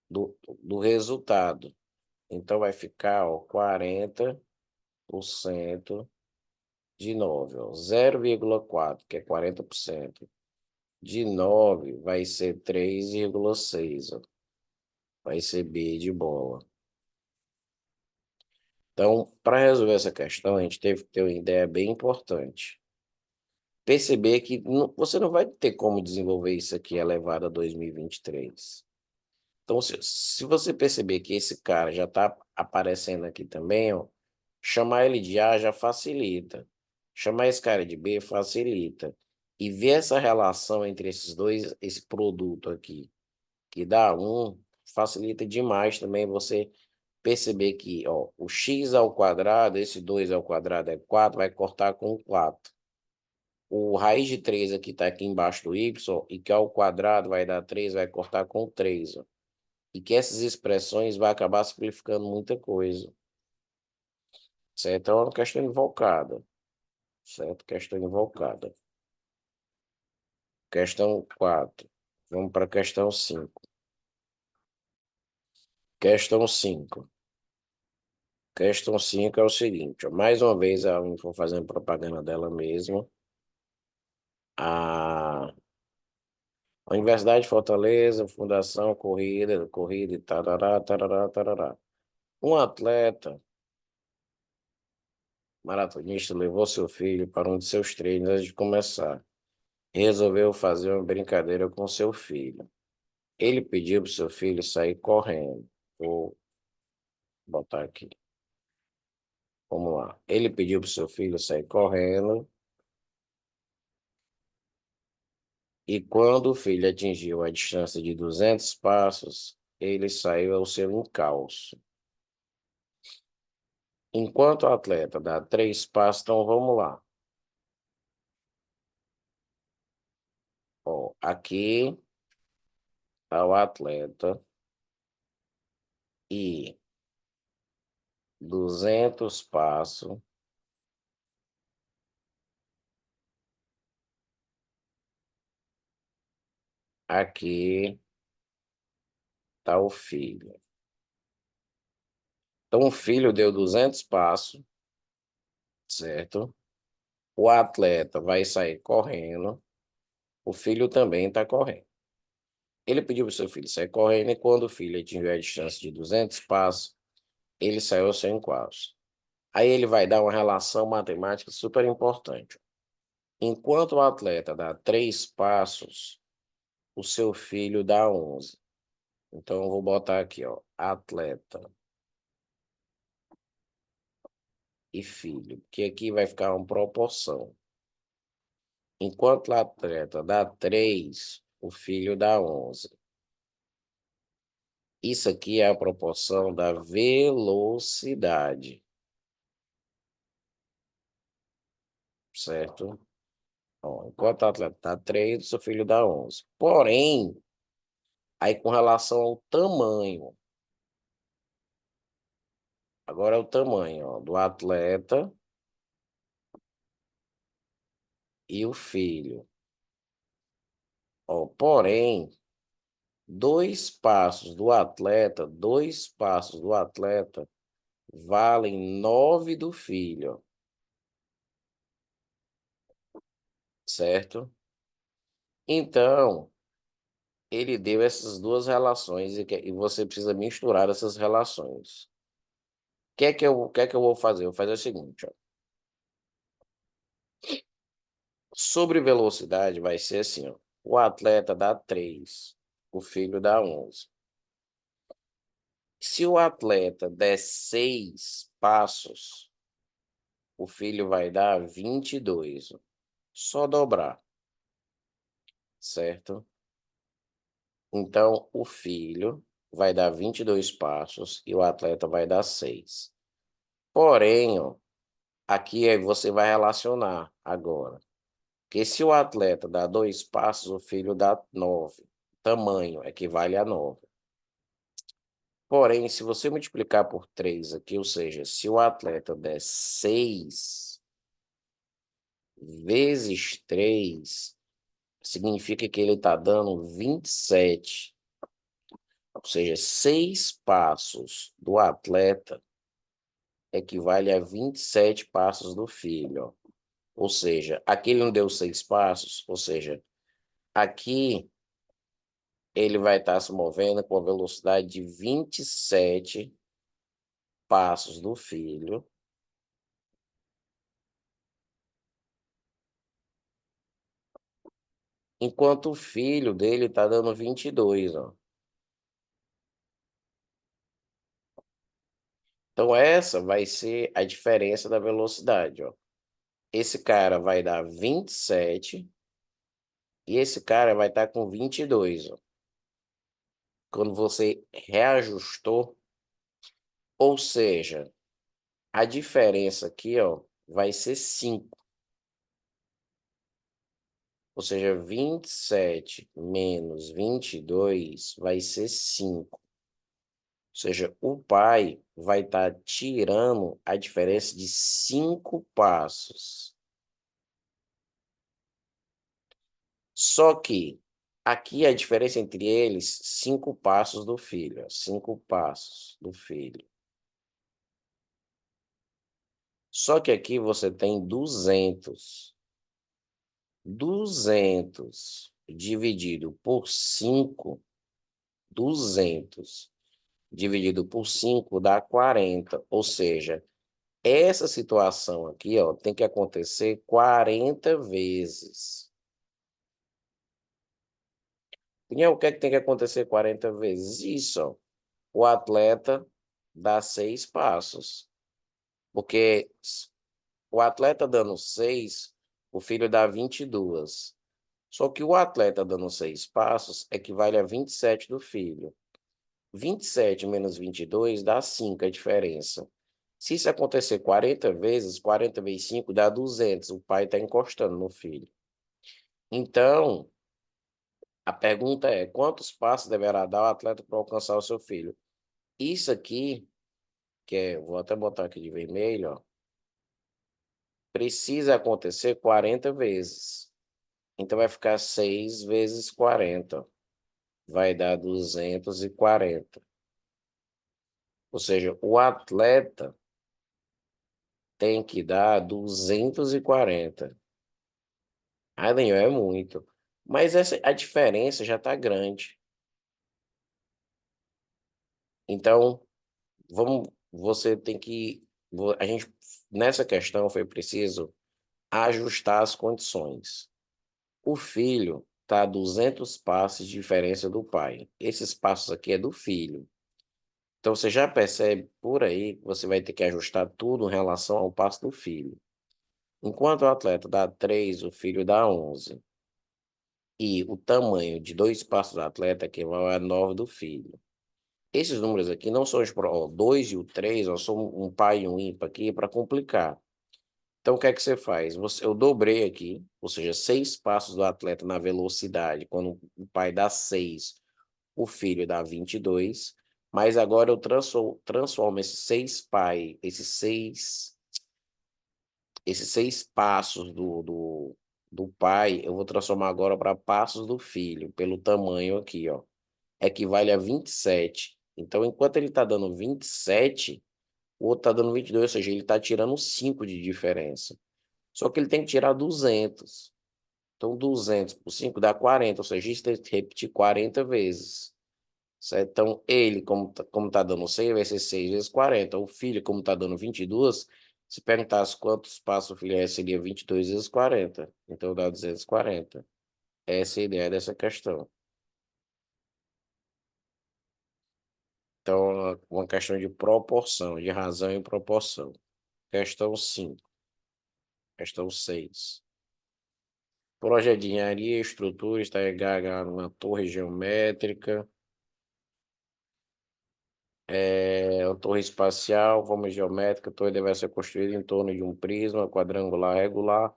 do resultado. Então, vai ficar, ó, 40% de 9, ó, 0,4, que é 40%. De 9 vai ser 3,6, ó. Vai ser B de bola. Então, para resolver essa questão, a gente teve que ter uma ideia bem importante. Perceber que você não vai ter como desenvolver isso aqui elevado a 2023. Então, se você perceber que esse cara já está aparecendo aqui também, ó, chamar ele de A já facilita. Chamar esse cara de B facilita. E ver essa relação entre esses dois, esse produto aqui, que dá 1, facilita demais também você perceber que, ó, o x ao quadrado, esse 2 ao quadrado é 4, vai cortar com 4. O raiz de 3 aqui está aqui embaixo do y, e que ao quadrado vai dar 3, vai cortar com 3. Ó. E que essas expressões vai acabar simplificando muita coisa. Certo? É uma questão invocada. Certo? Questão invocada. Questão 4. Vamos para a questão 5. Questão 5. Questão 5 é o seguinte. Ó, mais uma vez, a Uni fazendo propaganda dela mesma. A Universidade de Fortaleza, Fundação Corrida e tarará, tarará, tarará. Um atleta maratonista levou seu filho para um de seus treinos antes de começar. Resolveu fazer uma brincadeira com seu filho. Ele pediu para o seu filho sair correndo. Vou botar aqui. Vamos lá. Ele pediu para o seu filho sair correndo. E quando o filho atingiu a distância de 200 passos, ele saiu ao seu encalço. Enquanto o atleta dá 3 passos, então vamos lá. Ó, aqui está o atleta e 200 passos. Aqui está o filho. Então, o filho deu 200 passos, certo? O atleta vai sair correndo. O filho também está correndo. Ele pediu para o seu filho sair correndo e quando o filho atingiu a distância de 200 passos, ele saiu sem encalço. Aí ele vai dar uma relação matemática super importante. Enquanto o atleta dá 3 passos, o seu filho dá 11. Então, eu vou botar aqui, ó, atleta e filho, que aqui vai ficar uma proporção. Enquanto o atleta dá 3, o filho dá 11. Isso aqui é a proporção da velocidade, certo? Ó, enquanto o atleta dá 3, o seu filho dá 11. Porém, aí com relação ao tamanho, agora é o tamanho, ó, do atleta e o filho. Ó, porém, 2 passos do atleta valem 9 do filho, certo? Então, ele deu essas duas relações e você precisa misturar essas relações. O que é que eu vou fazer? Eu vou fazer o seguinte, ó. Sobre velocidade vai ser assim, ó. O atleta dá 3, o filho dá 11. Se o atleta der 6 passos, o filho vai dar 22. Só dobrar, certo? Então, o filho vai dar 22 passos e o atleta vai dar 6. Porém, ó, aqui aí você vai relacionar agora. Porque se o atleta dá 2 passos, o filho dá 9. Tamanho equivale a 9. Porém, se você multiplicar por 3 aqui, ou seja, se o atleta der 6 vezes 3, significa que ele está dando 27. Ou seja, 6 passos do atleta equivale a 27 passos do filho. Ó. Ou seja, aqui ele não deu 6 passos, ou seja, aqui ele vai estar se movendo com a velocidade de 27 passos do filho, enquanto o filho dele está dando 22, ó. Então, essa vai ser a diferença da velocidade, ó. Esse cara vai dar 27 e esse cara vai estar com 22, ó. Quando você reajustou, ou seja, a diferença aqui, ó, vai ser 5. Ou seja, 27 menos 22 vai ser 5. Ou seja, o pai vai estar tirando a diferença de 5 passos. Só que aqui a diferença entre eles, 5 passos do filho. 5 passos do filho. Só que aqui você tem 200. 200 dividido por 5, 200 dividido por 5 dá 40. Ou seja, essa situação aqui, ó, tem que acontecer 40 vezes. E o que é que tem que acontecer 40 vezes? Isso, ó, o atleta dá 6 passos. Porque o atleta dando 6, o filho dá 22. Só que o atleta dando 6 passos equivale a 27 do filho. 27 menos 22 dá 5 a diferença. Se isso acontecer 40 vezes, 40 vezes 5 dá 200. O pai está encostando no filho. Então, a pergunta é, quantos passos deverá dar o atleta para alcançar o seu filho? Isso aqui, vou até botar aqui de vermelho, ó, precisa acontecer 40 vezes. Então, vai ficar 6 vezes 40. Vai dar 240. Ou seja, o atleta tem que dar 240. Ah, Daniel, é muito. Mas a diferença já está grande. Então, você tem que... A gente, nessa questão, foi preciso ajustar as condições. O filho está a 200 passos de diferença do pai. Esses passos aqui é do filho. Então, você já percebe por aí que você vai ter que ajustar tudo em relação ao passo do filho. Enquanto o atleta dá 3, o filho dá 11. E o tamanho de 2 passos do atleta equivale a 9 do filho. Esses números aqui não são os 2 e o 3, ó, são um par e um ímpar aqui para complicar. Então, o que é que você faz? Eu dobrei aqui, ou seja, 6 passos do atleta na velocidade. Quando o pai dá 6, o filho dá 22. Mas agora eu transformo esses 6 passos do pai, eu vou transformar agora para passos do filho, pelo tamanho aqui, ó. Equivale a 27. Então, enquanto ele está dando 27, o outro está dando 22, ou seja, ele está tirando 5 de diferença. Só que ele tem que tirar 200. Então, 200 por 5 dá 40, ou seja, isso tem que repetir 40 vezes. Certo? Então, ele, como tá dando 6, vai ser 6 vezes 40. O filho, como está dando 22, se perguntasse quantos passos o filho é, seria 22 vezes 40. Então, dá 240. Essa é a ideia dessa questão. Então, uma questão de proporção, de razão e proporção. Questão 5. Questão 6. Projeto de engenharia, estrutura, está ligado numa torre geométrica. Uma torre espacial, forma geométrica, a torre deve ser construída em torno de um prisma quadrangular regular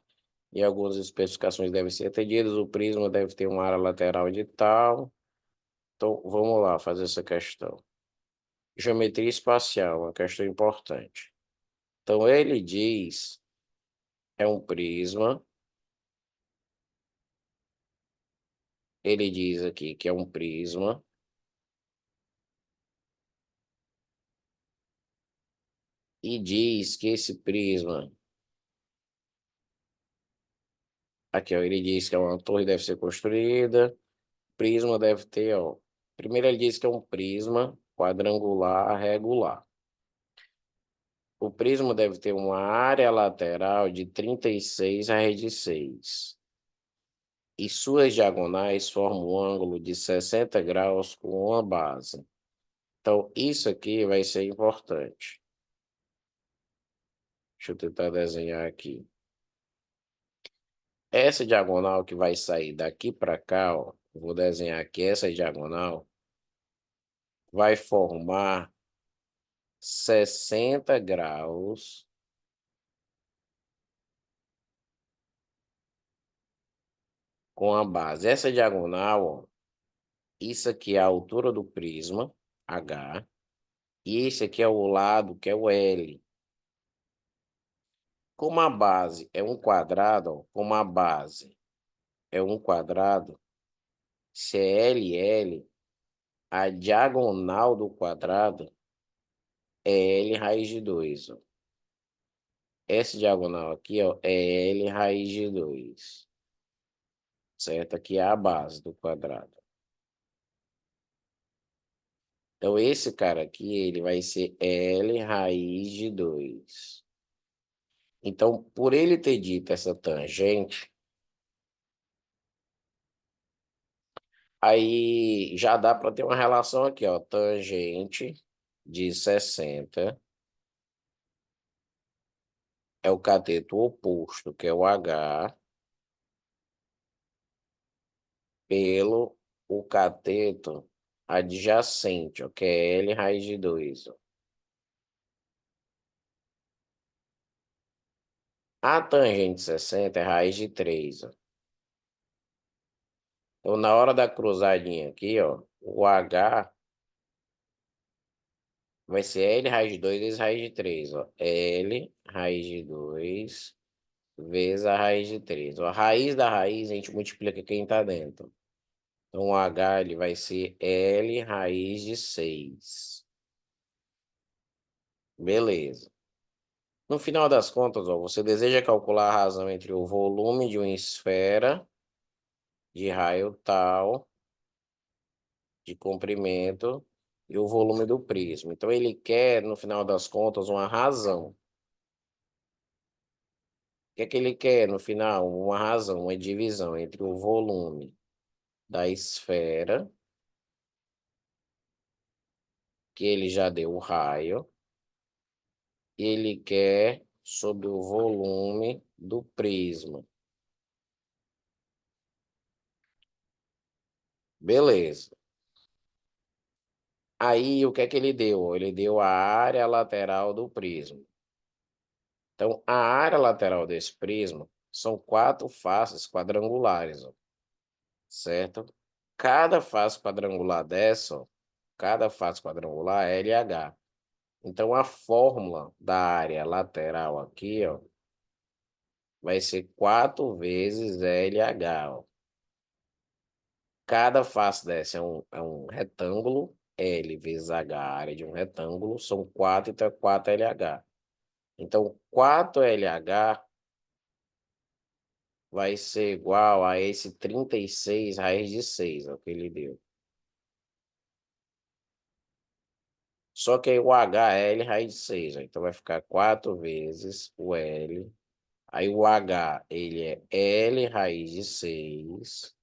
e algumas especificações devem ser atendidas. O prisma deve ter uma área lateral de tal. Então, vamos lá fazer essa questão. Geometria espacial, uma questão importante. Então, ele diz, é um prisma, ele diz aqui que é um prisma, e diz que esse prisma, aqui, ó, ele diz que uma torre deve ser construída, prisma deve ter, ó. Primeiro ele diz que é um prisma quadrangular regular. O prisma deve ter uma área lateral de 36 a rede 6. E suas diagonais formam um ângulo de 60 graus com uma base. Então, isso aqui vai ser importante. Deixa eu tentar desenhar aqui. Essa diagonal que vai sair daqui para cá, ó, vou desenhar aqui essa diagonal, vai formar 60 graus com a base. Essa diagonal, ó, isso aqui é a altura do prisma, H, e esse aqui é o lado, que é o L. Como a base é um quadrado, ó, como a base é um quadrado, se é LL, a diagonal do quadrado é L raiz de 2. Ó. Essa diagonal aqui, ó, é L raiz de 2. Certo? Aqui é a base do quadrado. Então, esse cara aqui, ele vai ser L raiz de 2. Então, por ele ter dito essa tangente, aí já dá para ter uma relação aqui, ó. Tangente de 60 é o cateto oposto, que é o H, pelo o cateto adjacente, ó, que é L raiz de 2. Ó. A tangente de 60 é raiz de 3. Ó. Então, na hora da cruzadinha aqui, ó, o H vai ser L raiz de 2 vezes raiz de 3. Ó. L raiz de 2 vezes a raiz de 3. Ó. A raiz da raiz a gente multiplica quem está dentro. Então, o H ele vai ser L raiz de 6. Beleza. No final das contas, ó, você deseja calcular a razão entre o volume de uma esfera de raio tal, de comprimento, e o volume do prisma. Então, ele quer, no final das contas, uma razão. O que é que ele quer, no final? Uma razão, uma divisão entre o volume da esfera, que ele já deu o raio, e ele quer sobre o volume do prisma. Beleza. Aí, o que é que ele deu? Ele deu a área lateral do prisma. Então, a área lateral desse prisma são 4 faces quadrangulares, ó, certo? Cada face quadrangular dessa, ó, cada face quadrangular é LH. Então, a fórmula da área lateral aqui, ó, vai ser 4 vezes LH. Ó. Cada face dessa é um retângulo L vezes H, a área de um retângulo, são 4, então é 4LH. Então, 4LH vai ser igual a esse 36 raiz de 6, é o que ele deu. Só que aí o H é L raiz de 6, então vai ficar 4 vezes o L. Aí o H, ele é L raiz de 6,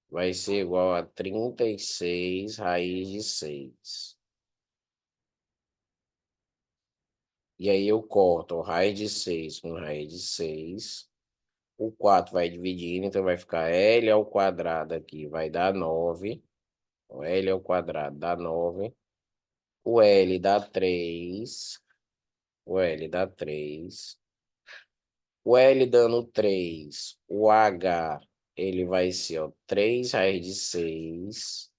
vai ser igual a 36 raiz de 6. E aí eu corto raiz de 6 com raiz de 6. O 4 vai dividindo, então vai ficar L ao quadrado aqui, vai dar 9. O L ao quadrado dá 9. O L dá 3. O L dá 3. O L dando 3. O H, ele vai ser, ó, 3 raiz de 6.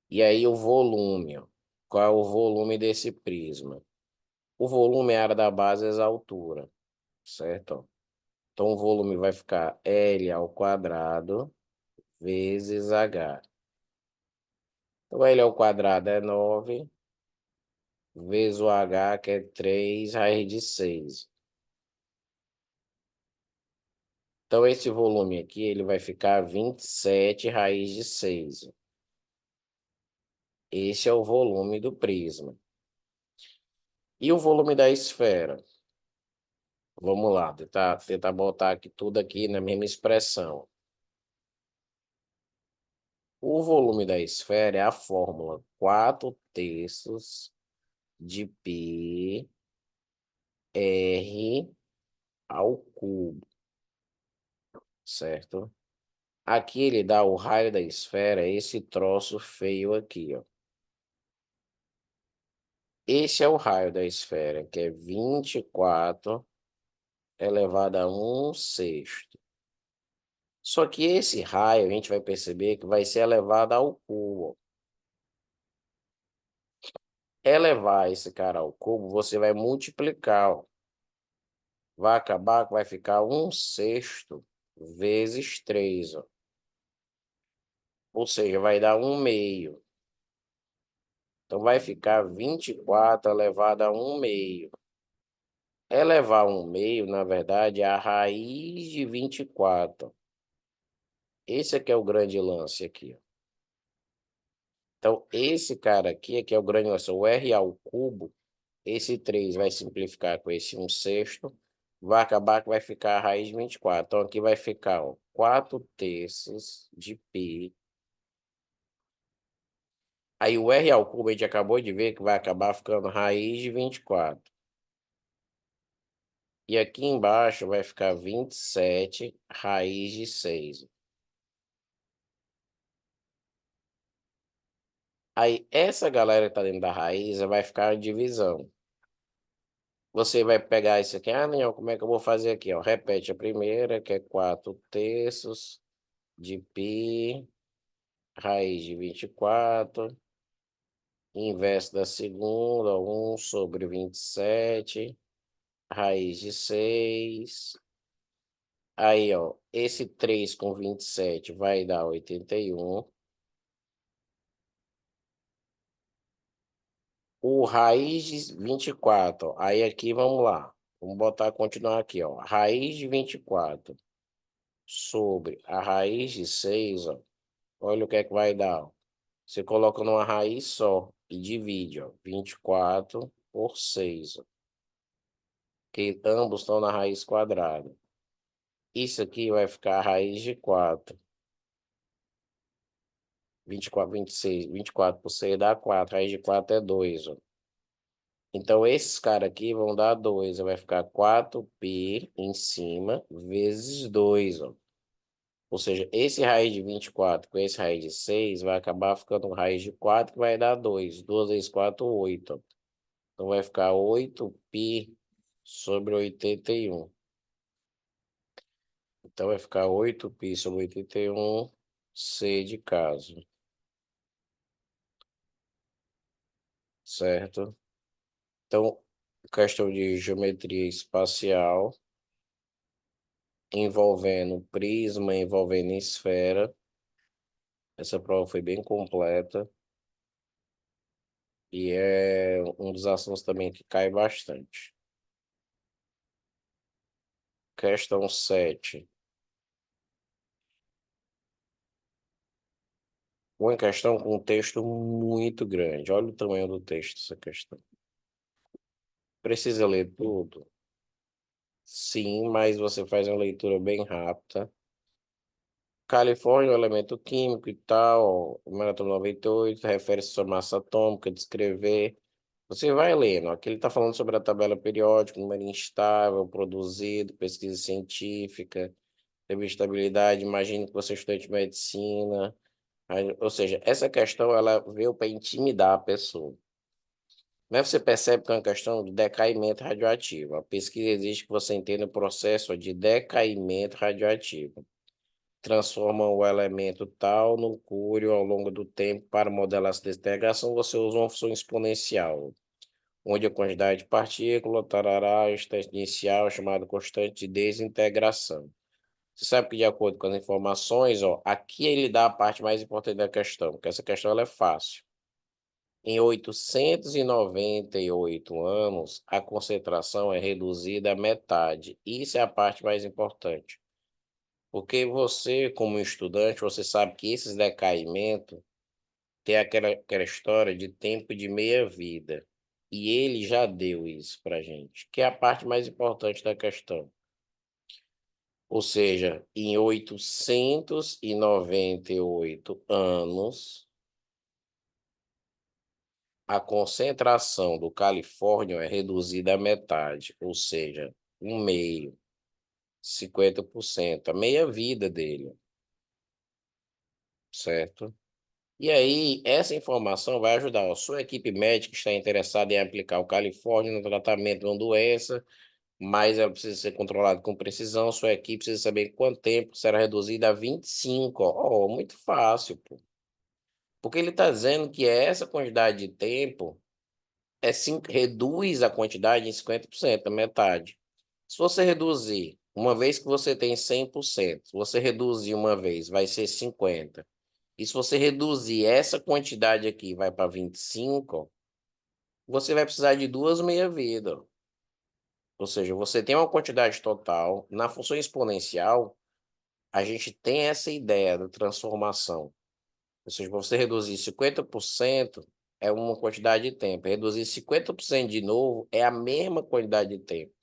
E aí o volume, ó. Qual é o volume desse prisma? O volume é a área da base vezes a altura, certo? Então o volume vai ficar L ao quadrado vezes H. Então L ao quadrado é 9, vezes o H, que é 3 raiz de 6. Então esse volume aqui, ele vai ficar 27 raiz de 6. Esse é o volume do prisma. E o volume da esfera? Vamos lá, tentar botar aqui tudo aqui na mesma expressão. O volume da esfera é a fórmula 4/3 de π r ao cubo, certo? Aqui ele dá o raio da esfera, esse troço feio aqui, ó. Esse é o raio da esfera, que é 24 elevado a 1/6. Só que esse raio, a gente vai perceber que vai ser elevado ao cubo. Elevar esse cara ao cubo, você vai multiplicar, ó. Vai acabar que vai ficar 1/6 vezes 3, ó. Ou seja, vai dar 1/2. Então, vai ficar 24 elevado a 1/2. Elevar 1/2, na verdade, é a raiz de 24. Esse aqui é o grande lance aqui, ó. Então, esse cara aqui é o grande lance. O R ao cubo, esse 3 vai simplificar com esse 1/6. Vai acabar que vai ficar a raiz de 24. Então, aqui vai ficar, ó, 4/3 de π. Aí o R ao cubo a gente acabou de ver que vai acabar ficando raiz de 24. E aqui embaixo vai ficar 27 raiz de 6. Aí essa galera que tá dentro da raiz vai ficar a divisão. Você vai pegar isso aqui, não, como é que eu vou fazer aqui, ó? Repete a primeira, que é 4/3 de π, raiz de 24. Inverso da segunda, 1/27, raiz de 6. Aí, ó, esse 3 com 27 vai dar 81. O raiz de 24, ó. Aí aqui, vamos lá. Vamos botar, continuar aqui, ó. Raiz de 24 sobre a raiz de 6, ó. Olha o que é que vai dar, ó. Você coloca numa raiz só e divide, ó. 24 por 6, ó. Que ambos estão na raiz quadrada. Isso aqui vai ficar a raiz de 4. 24, 26, 24 por 6 dá 4. Raiz de 4 é 2, ó. Então, esses caras aqui vão dar 2. Vai ficar 4π em cima vezes 2, ó. Ou seja, esse raiz de 24 com esse raiz de 6 vai acabar ficando raiz de 4, que vai dar 2. 2 vezes 4, 8, ó. Então, vai ficar 8π sobre 81. Então, vai ficar 8π sobre 81, C de caso. Certo? Então, questão de geometria espacial, envolvendo prisma, envolvendo esfera. Essa prova foi bem completa e é um dos assuntos também que cai bastante. Questão 7. Uma questão com um texto muito grande. Olha o tamanho do texto dessa questão. Precisa ler tudo? Sim, mas você faz uma leitura bem rápida. Califórnia, é um elemento químico e tal, o Maratona 98, refere-se à sua massa atômica, descrever. Você vai lendo. Aqui ele está falando sobre a tabela periódica, número instável, produzido, pesquisa científica, teve estabilidade. Imagine que você é estudante de medicina. Ou seja, essa questão ela veio para intimidar a pessoa. Mas você percebe que é uma questão de decaimento radioativo. A pesquisa exige que você entenda o processo de decaimento radioativo. Transforma o elemento tal no cúrio ao longo do tempo. Para modelar essa desintegração, você usa uma função exponencial, onde a quantidade de partícula, tarará, está inicial, chamada constante de desintegração. Você sabe que, de acordo com as informações, ó, aqui ele dá a parte mais importante da questão, porque essa questão ela é fácil. Em 898 anos, a concentração é reduzida à metade. Isso é a parte mais importante. Porque você, como estudante, você sabe que esses decaimentos tem aquela história de tempo de meia-vida. E ele já deu isso para gente, que é a parte mais importante da questão. Ou seja, em 898 anos, a concentração do califórnio é reduzida à metade, ou seja, um meio, 50%, a meia-vida dele, certo? E aí, essa informação vai ajudar a sua equipe médica que está interessada em aplicar o califórnio no tratamento de uma doença, mas ela precisa ser controlada com precisão. Sua equipe precisa saber em quanto tempo será reduzida a 25. Ó, muito fácil, pô. Porque ele está dizendo que essa quantidade de tempo reduz a quantidade em 50%, a metade. Se você reduzir, uma vez que você tem 100%, se você reduzir uma vez, vai ser 50. E se você reduzir essa quantidade aqui, vai para 25, você vai precisar de duas meia-vida. Ou seja, você tem uma quantidade total. Na função exponencial, a gente tem essa ideia da transformação. Ou seja, para você reduzir 50% é uma quantidade de tempo. Reduzir 50% de novo é a mesma quantidade de tempo,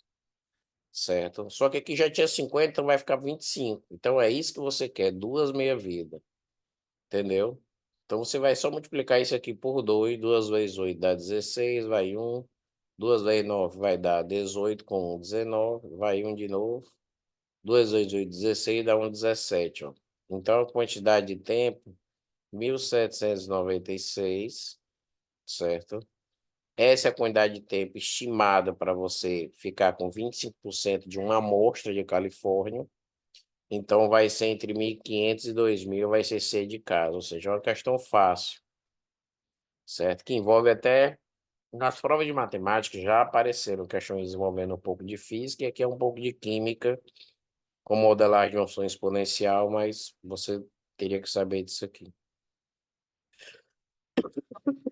certo? Só que aqui já tinha 50, então vai ficar 25. Então é isso que você quer, duas meia-vida. Entendeu? Então você vai só multiplicar isso aqui por 2, 2 vezes 8 dá 16, vai 1, 2 vezes 9 vai dar 18 com 1, 19, vai 1 de novo, 2 vezes 8, 16, dá 1, 17, ó. Então a quantidade de tempo, 1796, certo? Essa é a quantidade de tempo estimada para você ficar com 25% de uma amostra de Califórnia. Então, vai ser entre 1.500 e 2.000, vai ser C de casa, ou seja, é uma questão fácil, certo? Que envolve até, nas provas de matemática já apareceram questões envolvendo um pouco de física, e aqui é um pouco de química, com modelagem de uma função exponencial, mas você teria que saber disso aqui.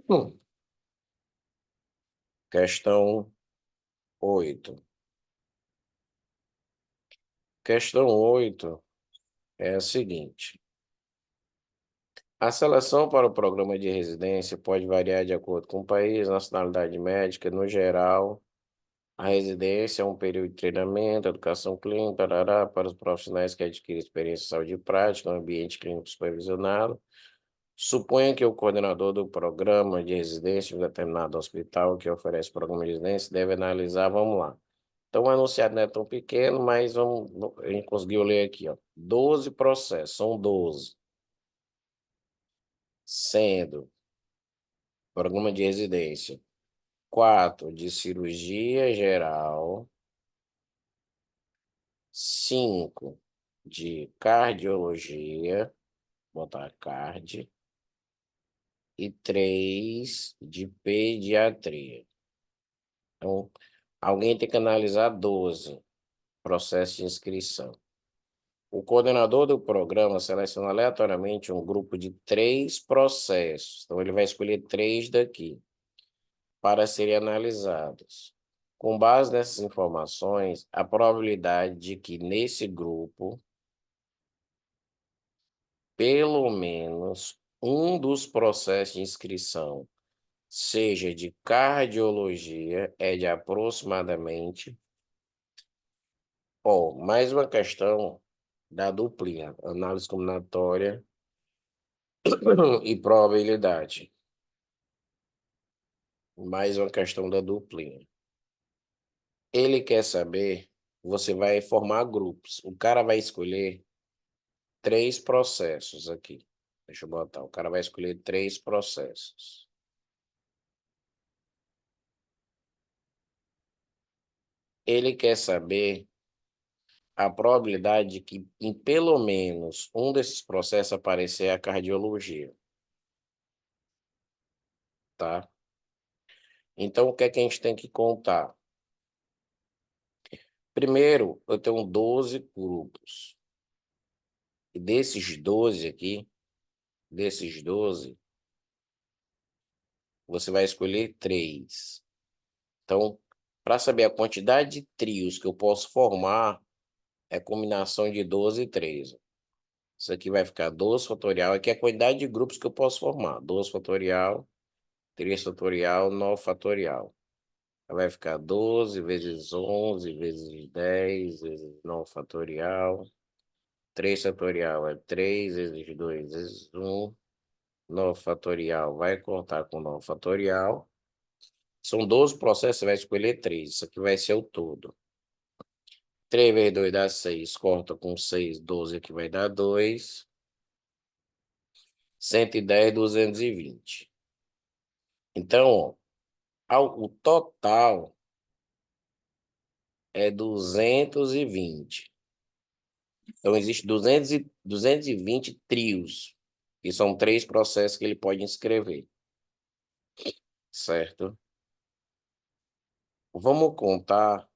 Hum. Questão 8. Questão 8 é a seguinte. A seleção para o programa de residência pode variar de acordo com o país, nacionalidade médica, no geral. A residência é um período de treinamento, educação clínica, tarará, para os profissionais que adquirem experiência em saúde prática, no ambiente clínico supervisionado. Suponha que o coordenador do programa de residência de um determinado hospital que oferece o programa de residência deve analisar, vamos lá. Então, o enunciado não é tão pequeno, mas a gente conseguiu ler aqui, ó. 12 processos, são 12. Sendo programa de residência, 4 de cirurgia geral, 5 de cardiologia, botar card, e 3 de pediatria. Então, alguém tem que analisar 12 processos de inscrição. O coordenador do programa seleciona aleatoriamente um grupo de 3 processos. Então, ele vai escolher 3 daqui para serem analisados. Com base nessas informações, a probabilidade de que nesse grupo, pelo menos um dos processos de inscrição seja de cardiologia é de aproximadamente. Mais uma questão da duplinha, análise combinatória e probabilidade. Mais uma questão da duplinha. Ele quer saber, você vai formar grupos. O cara vai escolher 3 processos aqui. Deixa eu botar. O cara vai escolher 3 processos. Ele quer saber a probabilidade de que em pelo menos um desses processos aparecer a cardiologia, tá? Então, o que é que a gente tem que contar? Primeiro, eu tenho 12 grupos. E desses 12 aqui, você vai escolher 3. Então, para saber a quantidade de trios que eu posso formar, é combinação de 12 e 3. Isso aqui vai ficar 12 fatorial. Aqui é a quantidade de grupos que eu posso formar. 12 fatorial, 3 fatorial, 9 fatorial. Vai ficar 12 vezes 11 vezes 10 vezes 9 fatorial. 3 fatorial é 3 vezes 2 vezes 1. 9 fatorial vai cortar com 9 fatorial. São 12 processos, você vai escolher 3. Isso aqui vai ser o todo. 3 vezes 2 dá 6. Corta com 6, 12 aqui vai dar 2. 110, 220. Então, o total é 220. Então, existe 220 trios, que são 3 processos que ele pode inscrever, certo? Vamos contar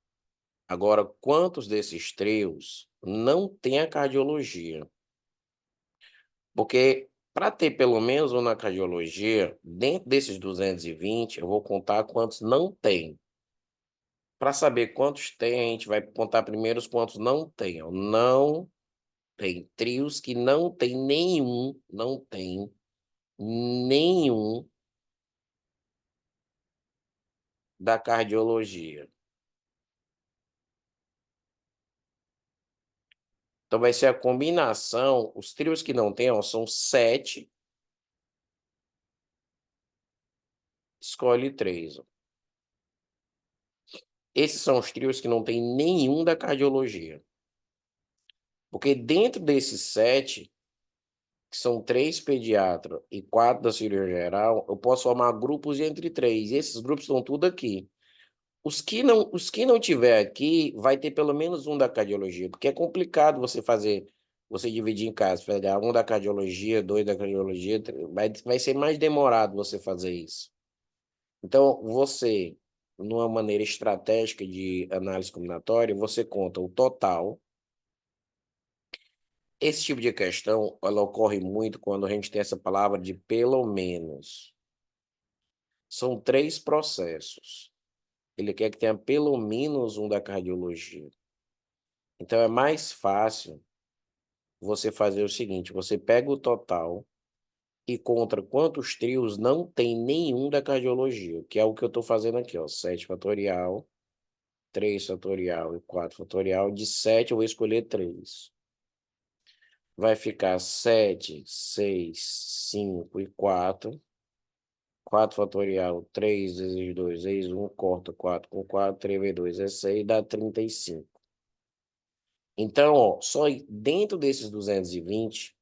agora quantos desses trios não tem a cardiologia. Porque para ter pelo menos um na cardiologia, dentro desses 220, eu vou contar quantos não tem. Para saber quantos tem, a gente vai contar primeiro os quantos não tem. Ó. Não tem trios que não tem nenhum, não tem nenhum da cardiologia. Então vai ser a combinação, os trios que não tem, ó, são 7, escolhe 3. Ó. Esses são os trios que não tem nenhum da cardiologia. Porque dentro desses 7, que são 3 pediatras e 4 da cirurgia geral, eu posso formar grupos de entre 3. E esses grupos estão tudo aqui. Os que não tiver aqui, vai ter pelo menos um da cardiologia, porque é complicado você dividir em casa, pegar um da cardiologia, 2 da cardiologia, vai ser mais demorado você fazer isso. Então, você, numa maneira estratégica de análise combinatória, você conta o total. Esse tipo de questão, ela ocorre muito quando a gente tem essa palavra de pelo menos. São 3 processos. Ele quer que tenha pelo menos um da cardiologia. Então, é mais fácil você fazer o seguinte, você pega o total e conta quantos trios não tem nenhum da cardiologia, que é o que eu estou fazendo aqui, ó, 7 fatorial, 3 fatorial e 4 fatorial. De 7 eu vou escolher 3. Vai ficar 7, 6, 5 e 4. 4 fatorial, 3 vezes 2 vezes 1, corta 4 com 4, 3 vezes 2 é 6, dá 35. Então, ó, só dentro desses 220,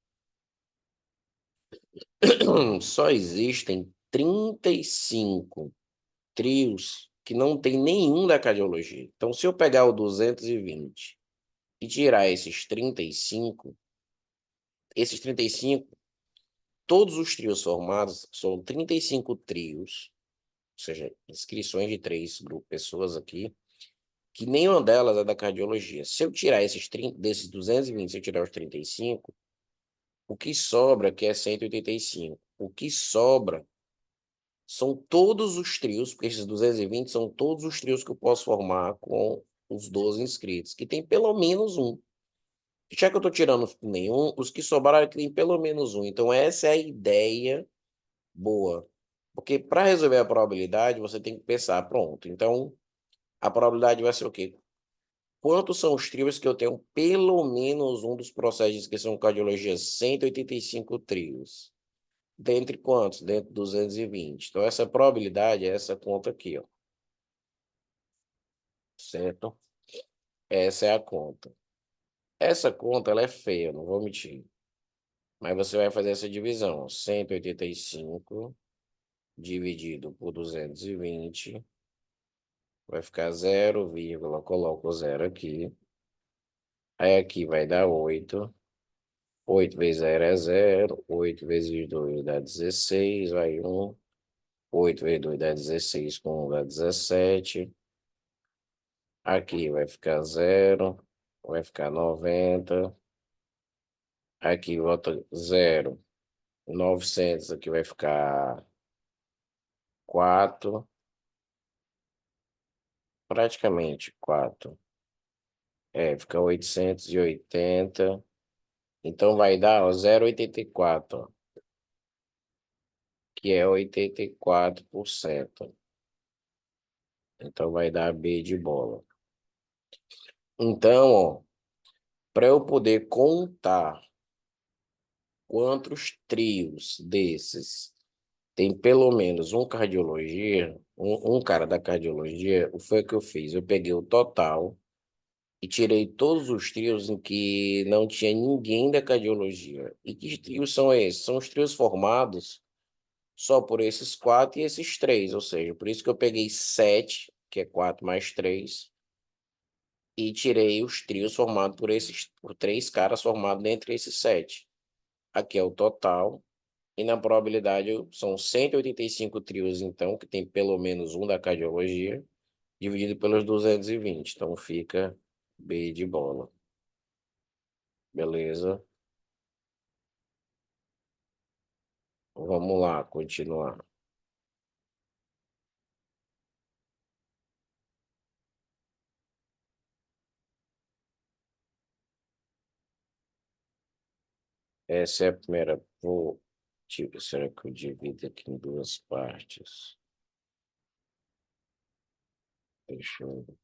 só existem 35 trios que não tem nenhum da cardiologia. Então, se eu pegar o 220 e tirar esses 35, todos os trios formados são 35 trios, ou seja, inscrições de 3 pessoas aqui, que nenhuma delas é da cardiologia. Se eu tirar esses 30, desses 220, se eu tirar os 35, o que sobra, que é 185, o que sobra são todos os trios, porque esses 220 são todos os trios que eu posso formar com os 12 inscritos, que tem pelo menos um. Já que eu estou tirando nenhum, os que sobraram que tem pelo menos um. Então, essa é a ideia boa. Porque para resolver a probabilidade, você tem que pensar, pronto. Então, a probabilidade vai ser o quê? Quantos são os trios que eu tenho pelo menos um dos processos de inscrição em cardiologia? 185 trios. Dentre quantos? Dentro de 220. Então, essa probabilidade é essa conta aqui, ó. Certo? Essa é a conta. Essa conta, ela é feia, não vou mentir. Mas você vai fazer essa divisão. 185 dividido por 220 vai ficar 0, coloco o zero aqui. Aí aqui vai dar 8. 8 vezes 0 é 0. 8 vezes 2 dá 16. Vai 1. 8 vezes 2 dá 16. Com 1 dá 17. Aqui vai ficar 0. Vai ficar 90. Aqui volta 0. 900. Aqui vai ficar 4. Praticamente 4. Fica 880. Então vai dar ó, 0,84, ó, que é 84%. Então vai dar B de bola. Então, ó, para eu poder contar quantos trios desses tem pelo menos um cardiologia, um cara da cardiologia, foi o que eu fiz. Eu peguei o total e tirei todos os trios em que não tinha ninguém da cardiologia. E que trios são esses? São os trios formados só por esses 4 e esses 3, ou seja, por isso que eu peguei 7, que é 4 mais 3, e tirei os trios formados por 3 caras formados dentre esses 7. Aqui é o total, e na probabilidade são 185 trios, então, que tem pelo menos um da cardiologia, dividido pelos 220, então fica B de bola. Beleza? Vamos lá, continuar. Essa é a primeira. Será que eu divido aqui em duas partes? Deixa eu ver.